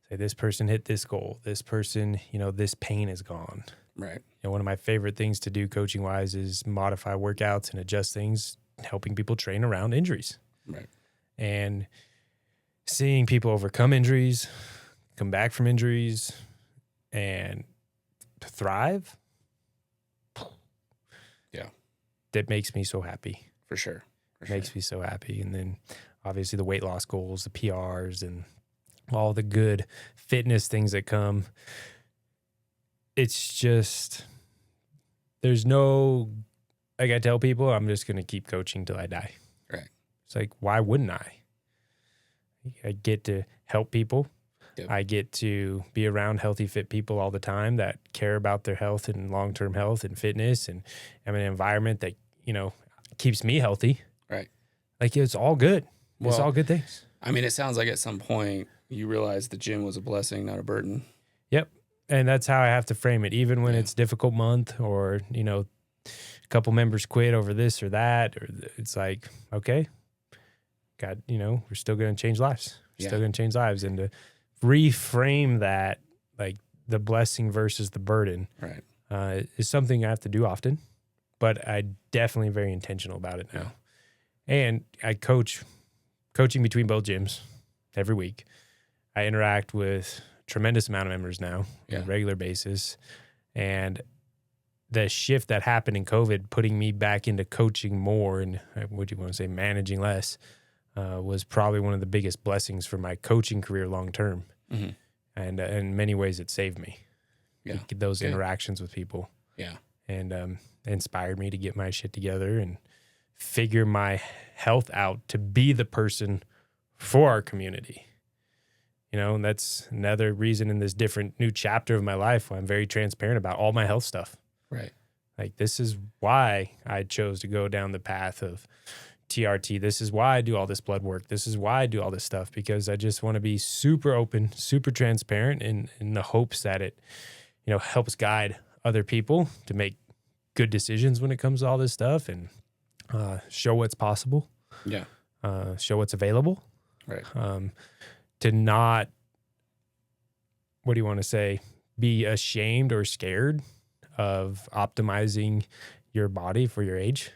Say this person hit this goal. This person, this pain is gone. Right. One of my favorite things to do coaching wise is modify workouts and adjust things, helping people train around injuries. Right. And seeing people overcome injuries, come back from injuries, and thrive. Yeah. That makes me so happy. For sure. Makes me so happy. And then obviously the weight loss goals, the PRs, and all the good fitness things that come. It's just, there's no, like I tell people, I'm just going to keep coaching till I die. Right. It's like, why wouldn't I? I get to help people. Yep. I get to be around healthy, fit people all the time that care about their health and long-term health and fitness, and I'm in an environment that, keeps me healthy. Right. Like, it's all good. It's all good things. It sounds like at some point you realized the gym was a blessing, not a burden. Yep. And that's how I have to frame it. Even when it's a difficult month or, a couple members quit over this or that, or it's like, okay, we're still going to change lives. We're still going to change lives. And to reframe that, like the blessing versus the burden, right, is something I have to do often, but I definitely very intentional about it now. And I coaching between both gyms every week. I interact with a tremendous amount of members now on a regular basis. And the shift that happened in COVID, putting me back into coaching more and what do you want to say, managing less, was probably one of the biggest blessings for my coaching career long term. Mm-hmm. And in many ways, it saved me. Yeah. Those interactions with people. Yeah. And inspired me to get my shit together and figure my health out to be the person for our community. And that's another reason in this different new chapter of my life why I'm very transparent about all my health stuff. Right. Like, this is why I chose to go down the path of TRT. This is why I do all this blood work. This is why I do all this stuff, because I just want to be super open, super transparent in the hopes that it, helps guide other people to make good decisions when it comes to all this stuff and show what's possible. Yeah. Show what's available. Right. To not, what do you want to say, be ashamed or scared of optimizing your body for your age.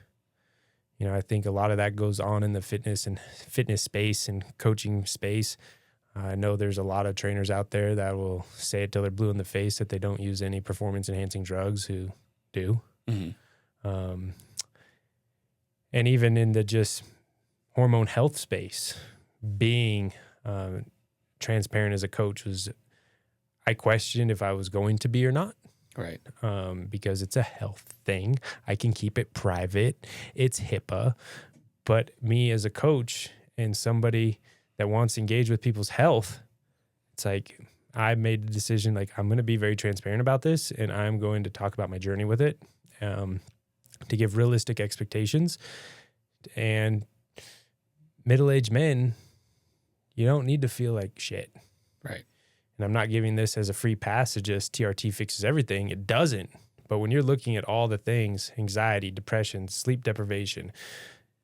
I think a lot of that goes on in the fitness space and coaching space. I know there's a lot of trainers out there that will say it till they're blue in the face that they don't use any performance enhancing drugs who do. Mm-hmm. And even in the just hormone health space, being transparent as a coach I questioned if I was going to be or not. Right. Because it's a health thing. I can keep it private. It's HIPAA. But me as a coach and somebody that wants to engage with people's health, it's like I made the decision, like, I'm going to be very transparent about this and I'm going to talk about my journey with it, to give realistic expectations. And middle-aged men, you don't need to feel like shit. Right. And I'm not giving this as a free pass to just TRT fixes everything. It doesn't. But when you're looking at all the things, anxiety, depression, sleep deprivation,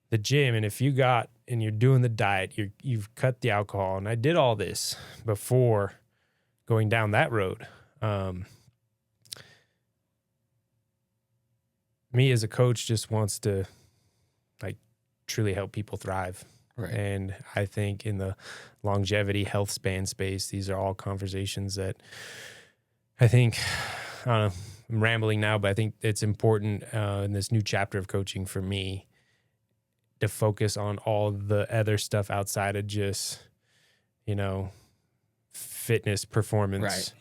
the gym, and if you got and you're doing the diet, you've cut the alcohol, and I did all this before going down that road. Me as a coach just wants to truly help people thrive. Right. And I think in the longevity health span space, these are all conversations that I think, I don't know, I'm rambling now, but I think it's important in this new chapter of coaching for me to focus on all the other stuff outside of just, fitness, performance, right.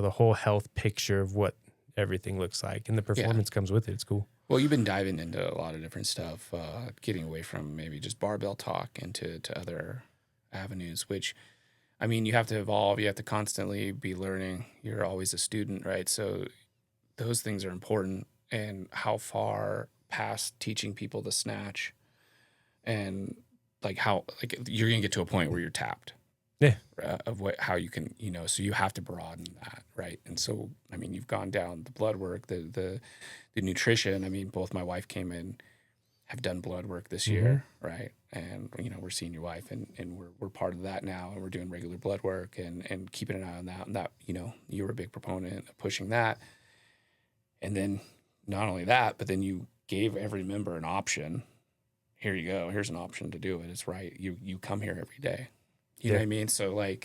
The whole health picture of what everything looks like. And the performance comes with it. It's cool. Well, you've been diving into a lot of different stuff, getting away from maybe just barbell talk into other avenues, which, I mean, you have to evolve. You have to constantly be learning. You're always a student, right? So those things are important. And how far past teaching people to snatch and you're going to get to a point where you're tapped. Yeah. Of how you can, so you have to broaden that, right? And so, I mean, you've gone down the blood work, the nutrition. I mean, both my wife came in, have done blood work this year, right? And we're seeing your wife, and we're part of that now, and we're doing regular blood work and keeping an eye on that. And that, you were a big proponent of pushing that. And then not only that, but then you gave every member an option. Here you go. Here's an option to do it. It's right. You come here every day. You know what I mean? So I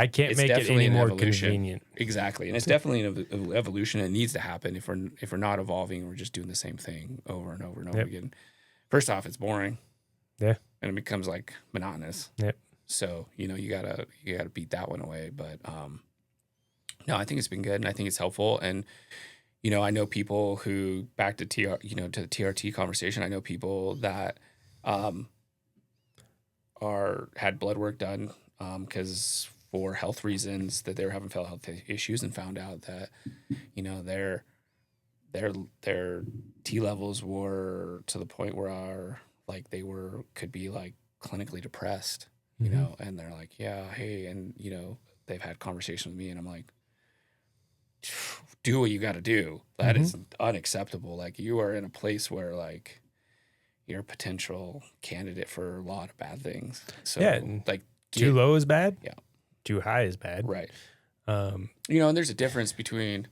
can't make it any more convenient. Exactly. And it's definitely an evolution. It needs to happen. If we're not evolving, we're just doing the same thing over and over and over again. First off, it's boring. Yeah. And it becomes monotonous. Yep. So, you gotta beat that one away. But no, I think it's been good, and I think it's helpful. And I know people who, back to to the TRT conversation, I know people that had blood work done because for health reasons that they were having health issues, and found out that their T levels were to the point where they could be clinically depressed, and they're like, yeah, hey, and they've had conversations with me, and I'm like, do what you got to do. That is unacceptable. Like, you are in a place where, like, you're a potential candidate for a lot of bad things. So, like, too low is bad. Yeah. Too high is bad. Right. And there's a difference between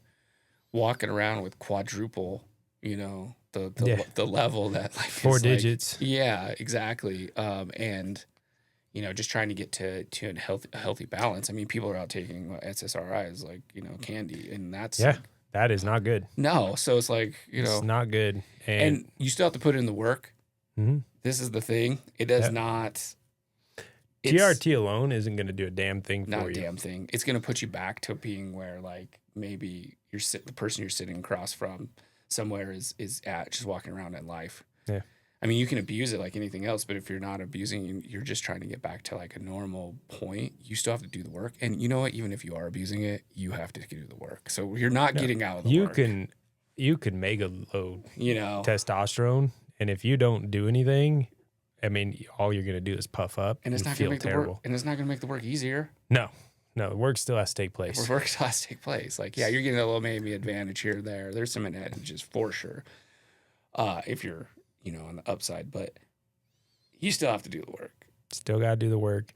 walking around with quadruple, the level that, like, 4 digits. Yeah, exactly. And, just trying to get to a healthy balance. I mean, people are out taking SSRIs, like, candy, and that's that is not good. No. So it's like, it's not good. And you still have to put in the work. Mm-hmm. This is the thing. It does not. TRT alone isn't going to do a damn thing for you. Not a damn thing. It's going to put you back to being where, like, maybe the person you're sitting across from somewhere is at just walking around in life. Yeah. I mean, you can abuse it like anything else, but if you're not abusing, you're just trying to get back to, like, a normal point. You still have to do the work. And you know what? Even if you are abusing it, you have to do the work. So you're not getting out of the work. You can mega load, testosterone, and if you don't do anything, I mean, all you're going to do is puff up and it's not feel going to make terrible. the work, and it's not going to make the work easier. No, the work still has to take place. Work still has to take place. Like, yeah, you're getting a little maybe advantage here or there. There's some advantages for sure, if you're on the upside, but you still have to do the work. Still got to do the work.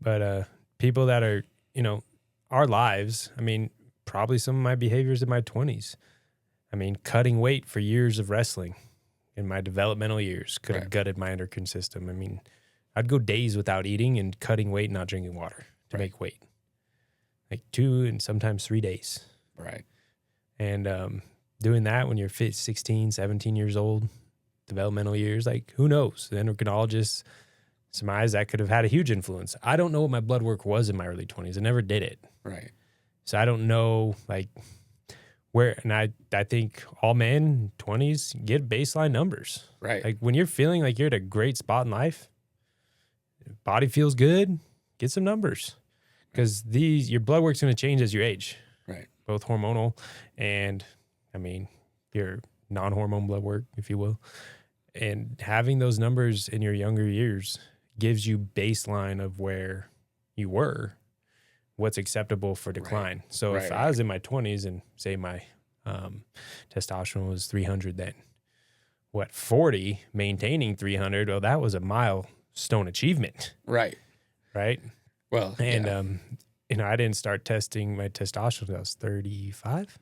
But people that are our lives. I mean, probably some of my behaviors in my 20s. I mean, cutting weight for years of wrestling. In my developmental years, could have gutted my endocrine system. I mean, I'd go days without eating and cutting weight, not drinking water to make weight. Like 2 and sometimes 3 days. Right. And doing that when you're 16, 17 years old, developmental years, like, who knows? The endocrinologist surmised that could have had a huge influence. I don't know what my blood work was in my early 20s. I never did it. Right. So I don't know, like, and I think all men 20s get baseline numbers. Right. Like, when you're feeling like you're at a great spot in life, body feels good, get some numbers. Because your blood work's going to change as you age. Right. Both hormonal and, I mean, your non-hormone blood work, if you will. And having those numbers in your younger years gives you baseline of where you were, what's acceptable for decline. Right. So if I was in my 20s and say my testosterone was 300 then, 40, maintaining 300, well, that was a milestone achievement. Right. Right? Well, and, I didn't start testing my testosterone until I was 35,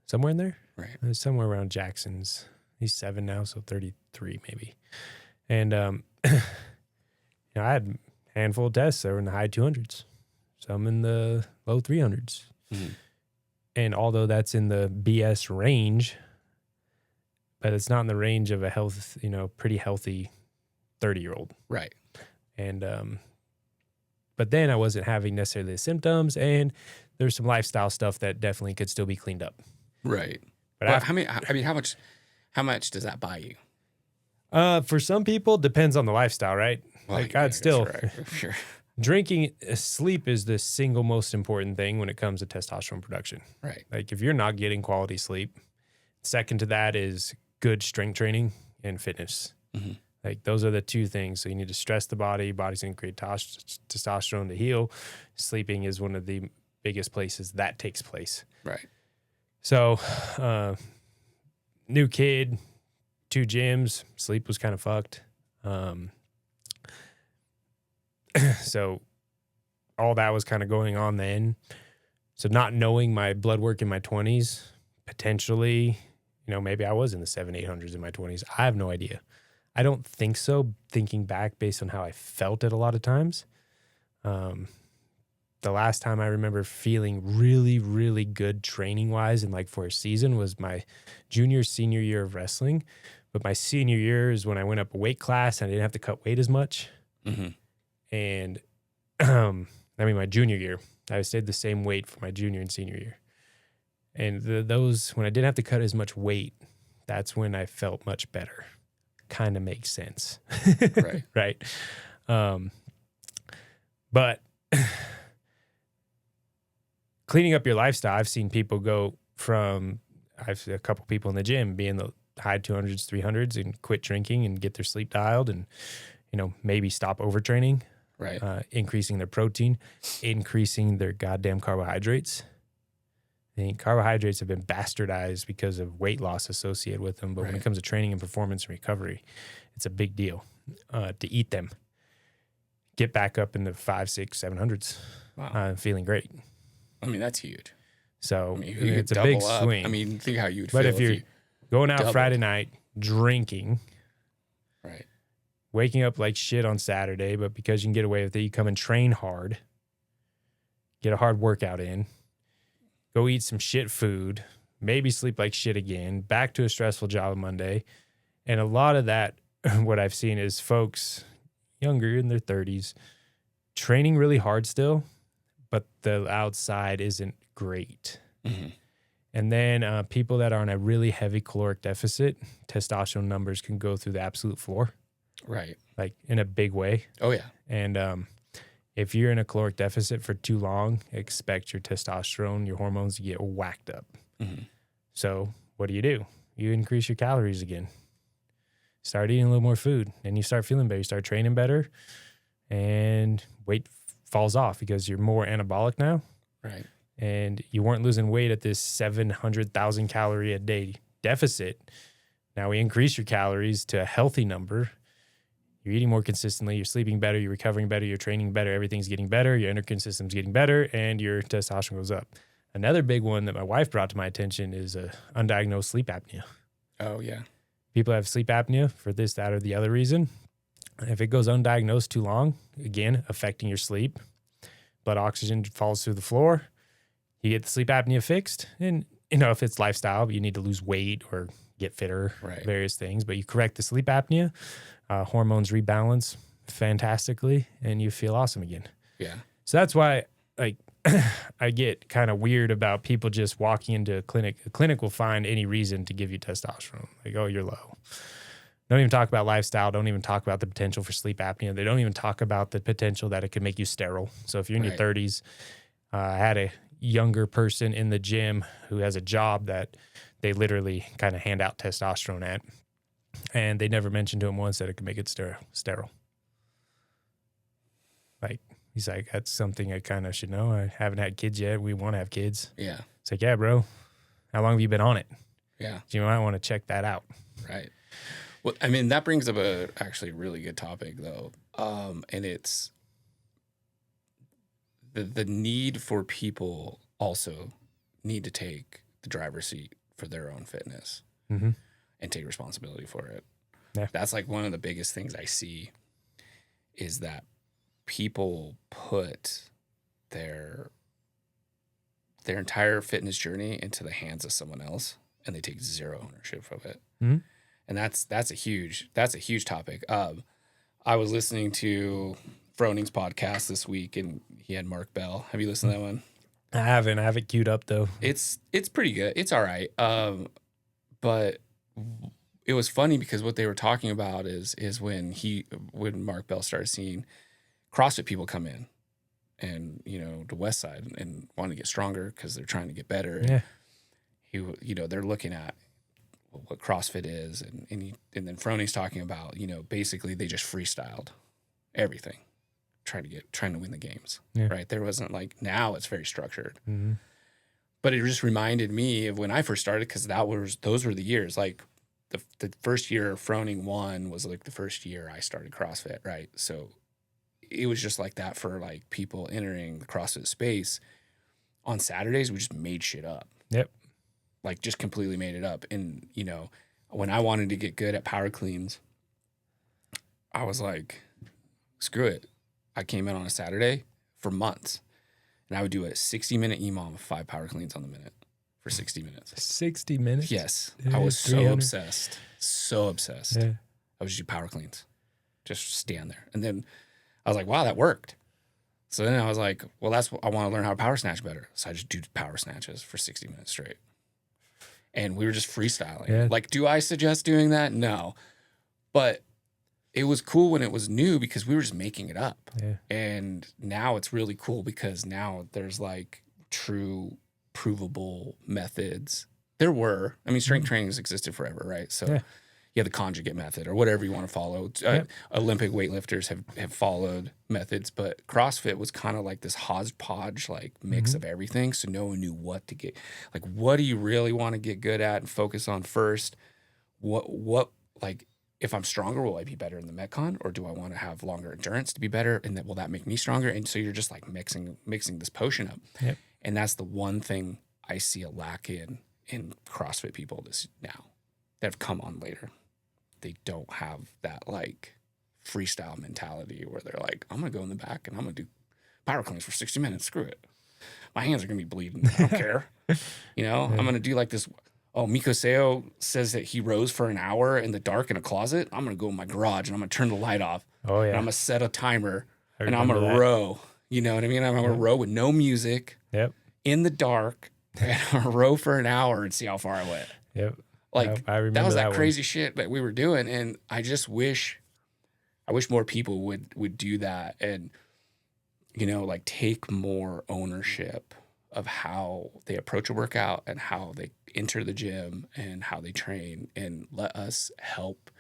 somewhere in there. Right. It was somewhere around Jackson's. He's 7 now, so 33 maybe. And, I had a handful of tests that were in the high 200s. Some in the low 300s. Mm-hmm. And although that's in the BS range, but it's not in the range of a pretty healthy 30-year-old. Right. And, but then I wasn't having necessarily the symptoms, and there's some lifestyle stuff that definitely could still be cleaned up. Right. But how much does that buy you? For some people, depends on the lifestyle, right? Well, like, I'd still... Right. Sure. Drinking, sleep is the single most important thing when it comes to testosterone production. Right. Like, if you're not getting quality sleep, second to that is good strength training and fitness. Mm-hmm. Like, those are the two things. So you need to stress the body. Body's going to create testosterone to heal. Sleeping is one of the biggest places that takes place. Right. So, new kid, 2 gyms, sleep was kind of fucked. So all that was kind of going on then. So not knowing my blood work in my 20s, potentially, maybe I was in the 700-800s in my 20s. I have no idea. I don't think so, thinking back based on how I felt at a lot of times. The last time I remember feeling really, really good training-wise and like for a season was my senior year of wrestling. But my senior year is when I went up a weight class and I didn't have to cut weight as much. Mm-hmm. And my junior year, I stayed the same weight for my junior and senior year. And those, when I didn't have to cut as much weight, that's when I felt much better. Kind of makes sense. Right. Right. But cleaning up your lifestyle, I've seen people go from, I've seen a couple people in the gym be in the high 200s, 300s and quit drinking and get their sleep dialed and, maybe stop overtraining. Right. Increasing their protein, increasing their goddamn carbohydrates. I think carbohydrates have been bastardized because of weight loss associated with them. But when it comes to training and performance and recovery, it's a big deal to eat them. Get back up in the 500, 600, 700s. Wow. Feeling great. I mean, that's huge. So I mean, it's a big swing. I mean, think how you'd but feel if you're going out doubled. Friday night, drinking, right, waking up like shit on Saturday, but because you can get away with it, you come and train hard, get a hard workout in, go eat some shit food, maybe sleep like shit again, back to a stressful job on Monday. And a lot of that, what I've seen is folks younger in their 30s training really hard still, but the outside isn't great. Mm-hmm. And then people that are on a really heavy caloric deficit, testosterone numbers can go through the absolute floor. Right. Like in a big way. Oh, yeah. And if you're in a caloric deficit for too long, expect your testosterone, your hormones to get whacked up. Mm-hmm. So what do? You increase your calories again. Start eating a little more food. And you start feeling better. You start training better. And weight falls off because you're more anabolic now. Right. And you weren't losing weight at this 700,000 calorie a day deficit. Now we increase your calories to a healthy number. You're eating more consistently. You're sleeping better. You're recovering better. You're training better. Everything's getting better. Your endocrine system's getting better, and your testosterone goes up. Another big one that my wife brought to my attention is undiagnosed sleep apnea. Oh, yeah. People have sleep apnea for this, that, or the other reason. If it goes undiagnosed too long, again, affecting your sleep, blood oxygen falls through the floor. You get the sleep apnea fixed. And, if it's lifestyle, you need to lose weight or get fitter, various things. But you correct the sleep apnea, hormones rebalance fantastically, and you feel awesome again. Yeah. So that's why, I get kind of weird about people just walking into a clinic. A clinic will find any reason to give you testosterone. Like, oh, you're low. Don't even talk about lifestyle. Don't even talk about the potential for sleep apnea. They don't even talk about the potential that it could make you sterile. So if you're in your 30s, I had a younger person in the gym who has a job that they literally kind of hand out testosterone at. And they never mentioned to him once that it could make it sterile. Like, he's like, that's something I kind of should know. I haven't had kids yet. We want to have kids. Yeah. It's like, yeah, bro. How long have you been on it? Yeah. So you might want to check that out. Right. Well, I mean, that brings up a actually really good topic, though. And it's the need for people also need to take the driver's seat for their own fitness and take responsibility for it. Yeah. That's like one of the biggest things I see is that people put their entire fitness journey into the hands of someone else, and they take zero ownership of it. Mm-hmm. And that's a huge topic. I was listening to Froning's podcast this week, and he had Mark Bell. Have you listened to that one? I haven't. I have it queued up though. It's pretty good. It's all right. But it was funny because what they were talking about is when Mark Bell started seeing CrossFit people come in, and the West Side and want to get stronger because they're trying to get better. Yeah. And they're looking at what CrossFit is, and then Froning's talking about basically they just freestyled everything, trying to win the games. Yeah. Right? There wasn't now it's very structured. Mm-hmm. But it just reminded me of when I first started, because those were the years. Like the first year Froning won was like the first year I started CrossFit, right? So it was just like that for people entering the CrossFit space. On Saturdays, we just made shit up. Yep. Just completely made it up. And, when I wanted to get good at power cleans, I was like, screw it. I came in on a Saturday for months, and I would do a 60-minute EMOM of 5 power cleans on the minute for 60 minutes. 60 minutes? Yes. Yeah, I was 300. so obsessed. Yeah. I would just do power cleans. Just stand there. And then I was like, wow, that worked. So then I was like, well, I want to learn how to power snatch better. So I just do power snatches for 60 minutes straight. And we were just freestyling. Yeah. Do I suggest doing that? No. But it was cool when it was new because we were just making it up. Yeah. And now it's really cool because now there's true provable methods. There were. I mean, strength training has existed forever, right? So, the conjugate method or whatever you want to follow. Olympic weightlifters have followed methods, but CrossFit was kind of like this hodgepodge like mix of everything. So no one knew what to get. Like, what do you really want to get good at and focus on first? What like, if I'm stronger, will I be better in the Metcon, or do I want to have longer endurance to be better? And will that make me stronger? And so you're just like mixing this potion up. Yep. And that's the one thing I see a lack in CrossFit people now that have come on later. They don't have that like freestyle mentality where they're like, I'm going to go in the back and I'm going to do power cleans for 60 minutes. Screw it. My hands are going to be bleeding. I don't care. I'm going to do like this. Oh, Miko Seo says that he rows for an hour in the dark in a closet. I'm going to go in my garage and I'm going to turn the light off. Oh, yeah. And I'm going to set a timer and I'm going to row. You know what I mean? I'm going to row with no music in the dark and I'm going to row for an hour and see how far I went. Yep. Like, I remember that was that one. crazy shit that we were doing. And I just wish more people would do that and, like take more ownership of how they approach a workout and how they enter the gym and how they train, and let us help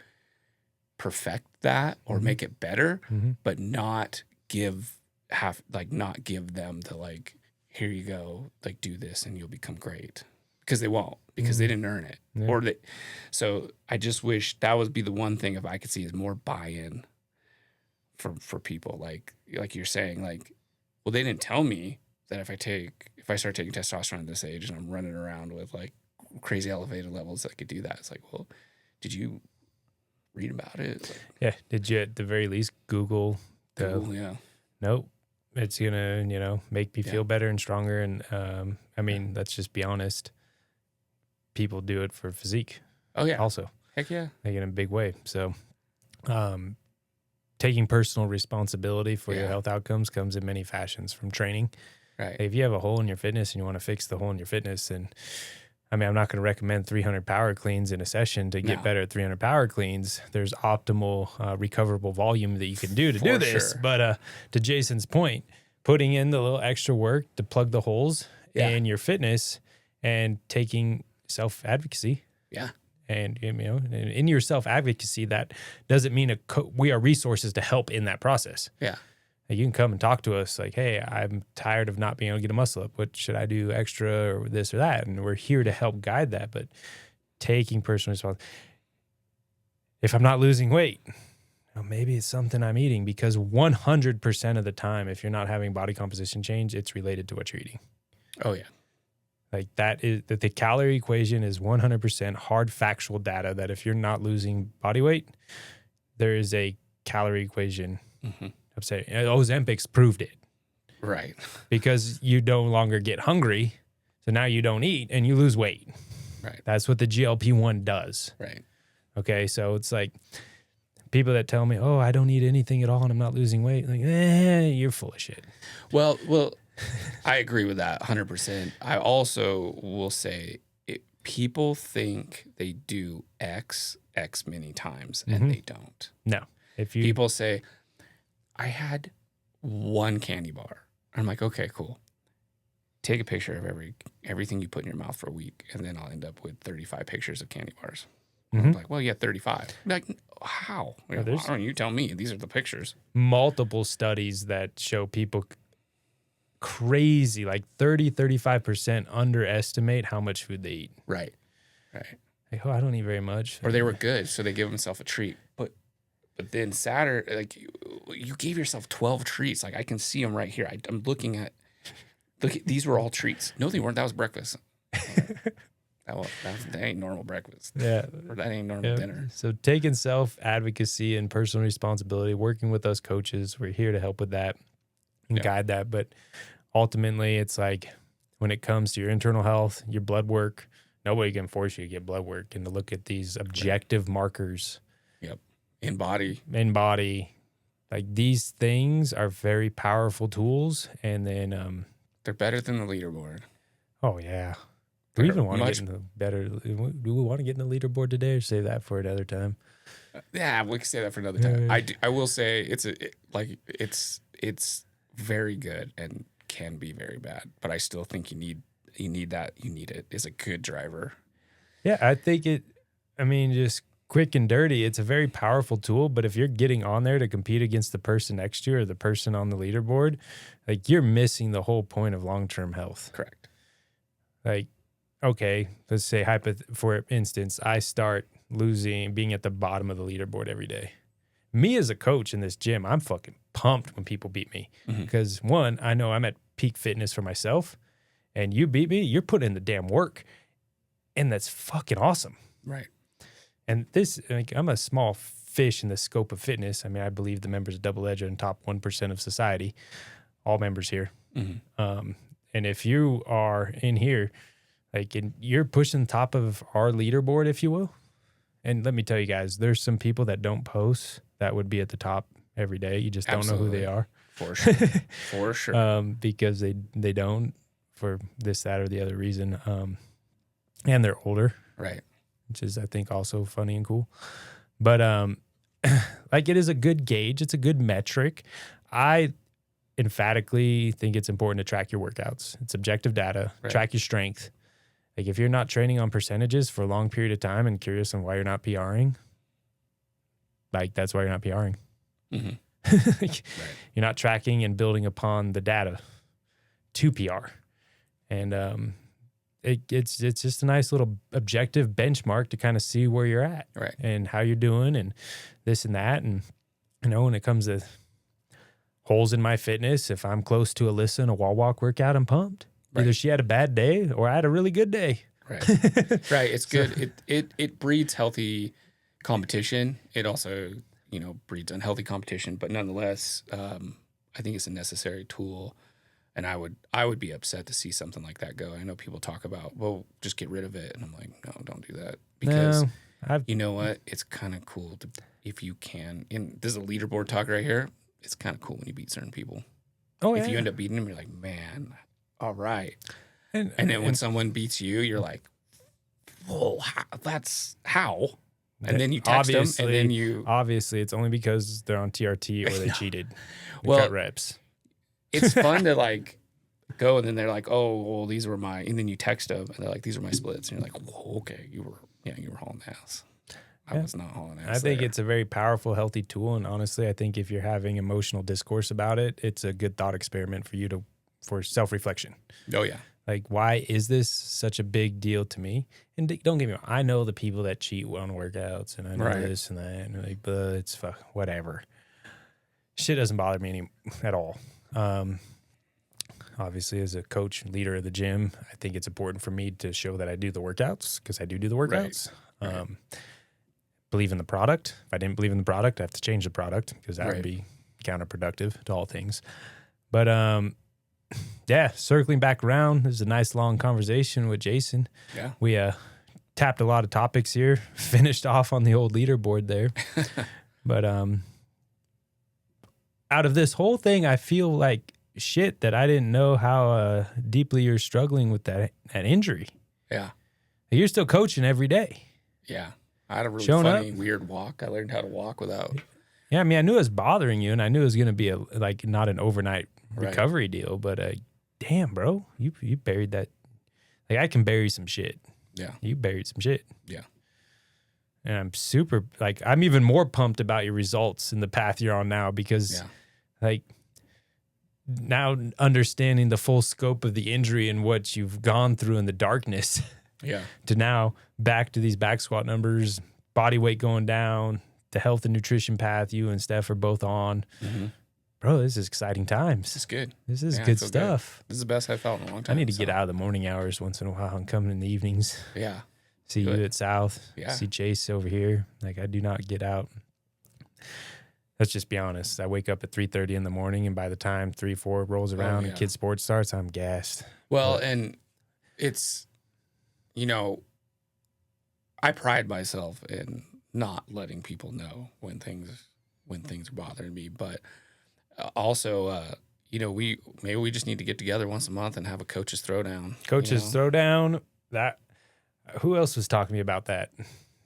perfect that or make it better, but not give them the like, here you go, like do this and you'll become great, because they won't, because they didn't earn it. So I just wish that would be the one thing, if I could see, is more buy-in for people. Like you're saying, like, well, they didn't tell me that if I start taking testosterone at this age and I'm running around with like crazy elevated levels, I could do that. It's like, well, did you read about it? Like, yeah. Did you at the very least Google? Yeah. Nope. It's gonna, make me feel better and stronger. And I mean, let's just be honest. People do it for physique. Oh yeah. Also. Heck yeah. Like in a big way. So, taking personal responsibility for your health outcomes comes in many fashions, from training. Right. If you have a hole in your fitness and you want to fix the hole in your fitness, and I mean, I'm not going to recommend 300 power cleans in a session to get better at 300 power cleans. There's optimal recoverable volume that you can do to do this. Sure. But to Jason's point, putting in the little extra work to plug the holes in your fitness and taking self-advocacy. Yeah. And, in your self-advocacy, that doesn't mean we are resources to help in that process. Yeah. You can come and talk to us like, hey, I'm tired of not being able to get a muscle up. What should I do extra, or this or that? And we're here to help guide that. But taking personal responsibility. If I'm not losing weight, well, maybe it's something I'm eating, because 100% of the time, if you're not having body composition change, it's related to what you're eating. Oh, yeah. Like that the calorie equation is 100% hard factual data that if you're not losing body weight, there is a calorie equation. Ozempic's proved it. Right. Because you no longer get hungry. So now you don't eat and you lose weight. Right. That's what the GLP-1 does. Right. Okay. So it's like people that tell me, oh, I don't eat anything at all and I'm not losing weight. Like, you're full of shit. Well, I agree with that 100%. I also will say people think they do X many times and they don't. No. People say, I had one candy bar. I'm like, okay, cool. Take a picture of everything you put in your mouth for a week, and then I'll end up with 35 pictures of candy bars. I'm like, well, yeah, 35. I'm like, how? Why don't you tell me? These are the pictures. Multiple studies that show people crazy, like 30-35% underestimate how much food they eat. Right. Like, oh, I don't eat very much. Or they were good, so they give themselves a treat. But then Saturday, like you gave yourself 12 treats. Like I can see them right here. I'm looking at, these were all treats. No, they weren't. That was breakfast. that ain't normal breakfast. Yeah. Or that ain't normal dinner. So taking self-advocacy and personal responsibility, working with us coaches, we're here to help with that and guide that. But ultimately, it's like when it comes to your internal health, your blood work, nobody can force you to get blood work and to look at these objective markers. Yep. In body. Like these things are very powerful tools. And then they're better than the leaderboard. Oh, yeah. Do we even want to get in the better? Do we want to get in the leaderboard today, or save that for another time? Yeah, we can say that for another time. I will say it's very good and can be very bad, but I still think you need that. You need it. It's a good driver. Yeah, I think it. I mean, just quick and dirty. It's a very powerful tool, but if you're getting on there to compete against the person next to you or the person on the leaderboard, like you're missing the whole point of long-term health. Correct. Like, okay, let's say for instance, I start being at the bottom of the leaderboard every day. Me as a coach in this gym, I'm fucking pumped when people beat me because one, I know I'm at peak fitness for myself, and you beat me, you're putting in the damn work, and that's fucking awesome. Right. And I'm a small fish in the scope of fitness. I mean, I believe the members of Double Edge are in top 1% of society, all members here. And if you are in here, you're pushing the top of our leaderboard, if you will. And let me tell you guys, there's some people that don't post that would be at the top every day. You just don't know who they are. For sure. For sure. Because they don't for this, that, or the other reason. And they're older. Right. Which is, I think, also funny and cool. But it is a good gauge. It's a good metric. I emphatically think it's important to track your workouts. It's objective data. Right. Track your strength. Like if you're not training on percentages for a long period of time and curious on why you're not PRing, that's why you're not PRing. Right. You're not tracking and building upon the data to PR. And it's just a nice little objective benchmark to kind of see where you're at, right, and how you're doing and this and that. And, when it comes to holes in my fitness, if I'm close to Alyssa in a wall walk workout, I'm pumped. Right. Either she had a bad day or I had a really good day. Right. Right. It's good. It breeds healthy competition. It also, breeds unhealthy competition, but nonetheless, I think it's a necessary tool. And I would be upset to see something like that go. I know people talk about, well, just get rid of it. And I'm like, no, don't do that. Because you know what? It's kind of cool if you can. And this is a leaderboard talk right here. It's kind of cool when you beat certain people. Oh, yeah. If you end up beating them, you're like, man, all right. And then when someone beats you, you're like, whoa, that's how? And then you text them, and then you... Obviously, it's only because they're on TRT or they cheated. They cut reps. It's fun to go, and then these were my... And then you text them, and they're like, these are my splits. And you're like, whoa, okay, you were hauling ass. I was not hauling ass. I think it's a very powerful, healthy tool. And honestly, I think if you're having emotional discourse about it, it's a good thought experiment for self-reflection. Oh, yeah. Why is this such a big deal to me? And don't get me wrong, I know the people that cheat on workouts, and I know this and that, and but it's whatever. Shit doesn't bother me at all. Obviously, as a coach and leader of the gym, I think it's important for me to show that I do the workouts, because I do the workouts. Right. Believe in the product. If I didn't believe in the product, I have to change the product, because that would be counterproductive to all things. But circling back around, this is a nice long conversation with Jason. Yeah. We tapped a lot of topics here, finished off on the old leaderboard there. But out of this whole thing, I feel like shit that I didn't know how deeply you're struggling with that injury. Yeah. You're still coaching every day. Yeah. I had a really weird walk. I learned how to walk without... Yeah, I mean, I knew it was bothering you, and I knew it was going to be not an overnight recovery deal, but damn, bro, you buried that. I can bury some shit. Yeah. You buried some shit. Yeah. And I'm super, I'm even more pumped about your results and the path you're on now, because now understanding the full scope of the injury and what you've gone through in the darkness. Yeah. To now back to these back squat numbers, body weight going down, the health and nutrition path you and Steph are both on. Mm-hmm. Bro, this is exciting times. This is good. This is good stuff. This is the best I've felt in a long time. I need to get out of the morning hours once in a while and come in the evenings. Yeah. See you at South. Yeah. See Chase over here. I do not get out. Let's just be honest. I wake up at 3:30 in the morning, and by the time 3-4 rolls around and kids' sports starts, I'm gassed. Well, and it's, I pride myself in not letting people know when things are bothering me, but also, we just need to get together once a month and have a coach's throwdown. Throwdown. That. Who else was talking to me about that?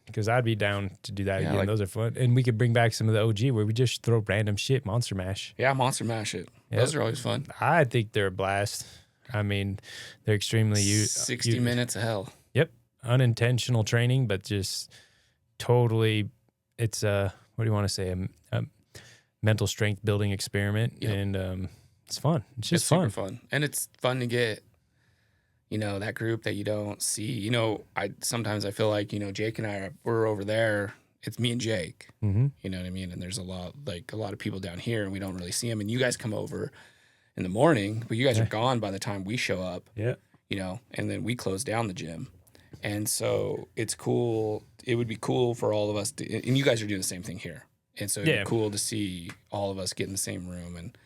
Because I'd be down to do that again. Those are fun, and we could bring back some of the OG where we just throw random shit, Monster Mash. Yeah, Monster Mash it. Yep. Those are always fun. I think they're a blast. I mean, they're extremely 60 minutes of hell. Yep, unintentional training, but just totally, it's what do you want to say? A mental strength building experiment. Yep. And it's fun. It's just super fun. And it's fun to get, that group that you don't see. Sometimes I feel like, Jake and we're over there. It's me and Jake. Mm-hmm. You know what I mean? And there's a lot of people down here, and we don't really see them. And you guys come over in the morning, but you guys are gone by the time we show up. Yeah. And then we close down the gym. And so it's cool. It would be cool for all of us to, and you guys are doing the same thing here. And so it'd be cool to see all of us get in the same room and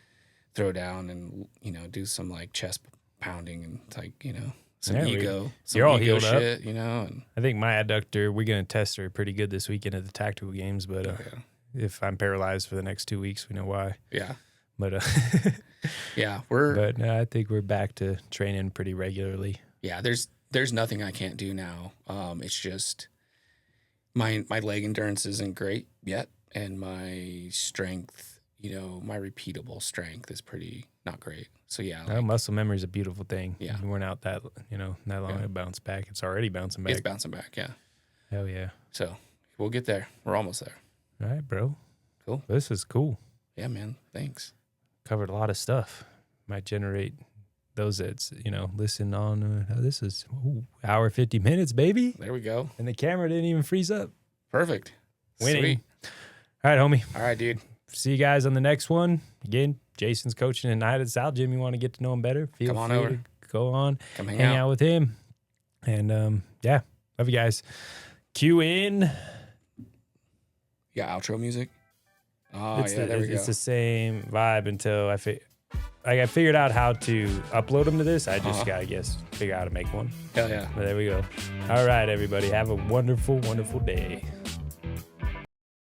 throw down and, do some like chest pounding and some ego you're all healed shit, up. And I think my adductor, we're going to test her pretty good this weekend at the tactical games, but if I'm paralyzed for the next 2 weeks, we know why. Yeah. But but I think we're back to training pretty regularly. Yeah, there's nothing I can't do now. It's just my leg endurance isn't great yet, and my strength, my repeatable strength is pretty not great. So yeah, muscle memory is a beautiful thing. Yeah, we weren't out that long to bounce back. It's already bouncing back. It's bouncing back. Yeah. Hell yeah. So we'll get there. We're almost there. All right, bro. Cool. This is cool. Yeah, man. Thanks. Covered a lot of stuff. Might generate those that's listen on. This is hour 50 minutes, baby. There we go. And the camera didn't even freeze up. Perfect. Winning. Sweet. All right, homie. All right, dude. See you guys on the next one. Again, Jason's coaching at night at the South Gym. You want to get to know him better? Come on over. Go on. Come hang out with him. And love you guys. Cue in. You got outro music? Oh, there we go. It's the same vibe until I figured out how to upload them to this. I just got to figure out how to make one. Hell yeah. But there we go. All right, everybody. Have a wonderful, wonderful day.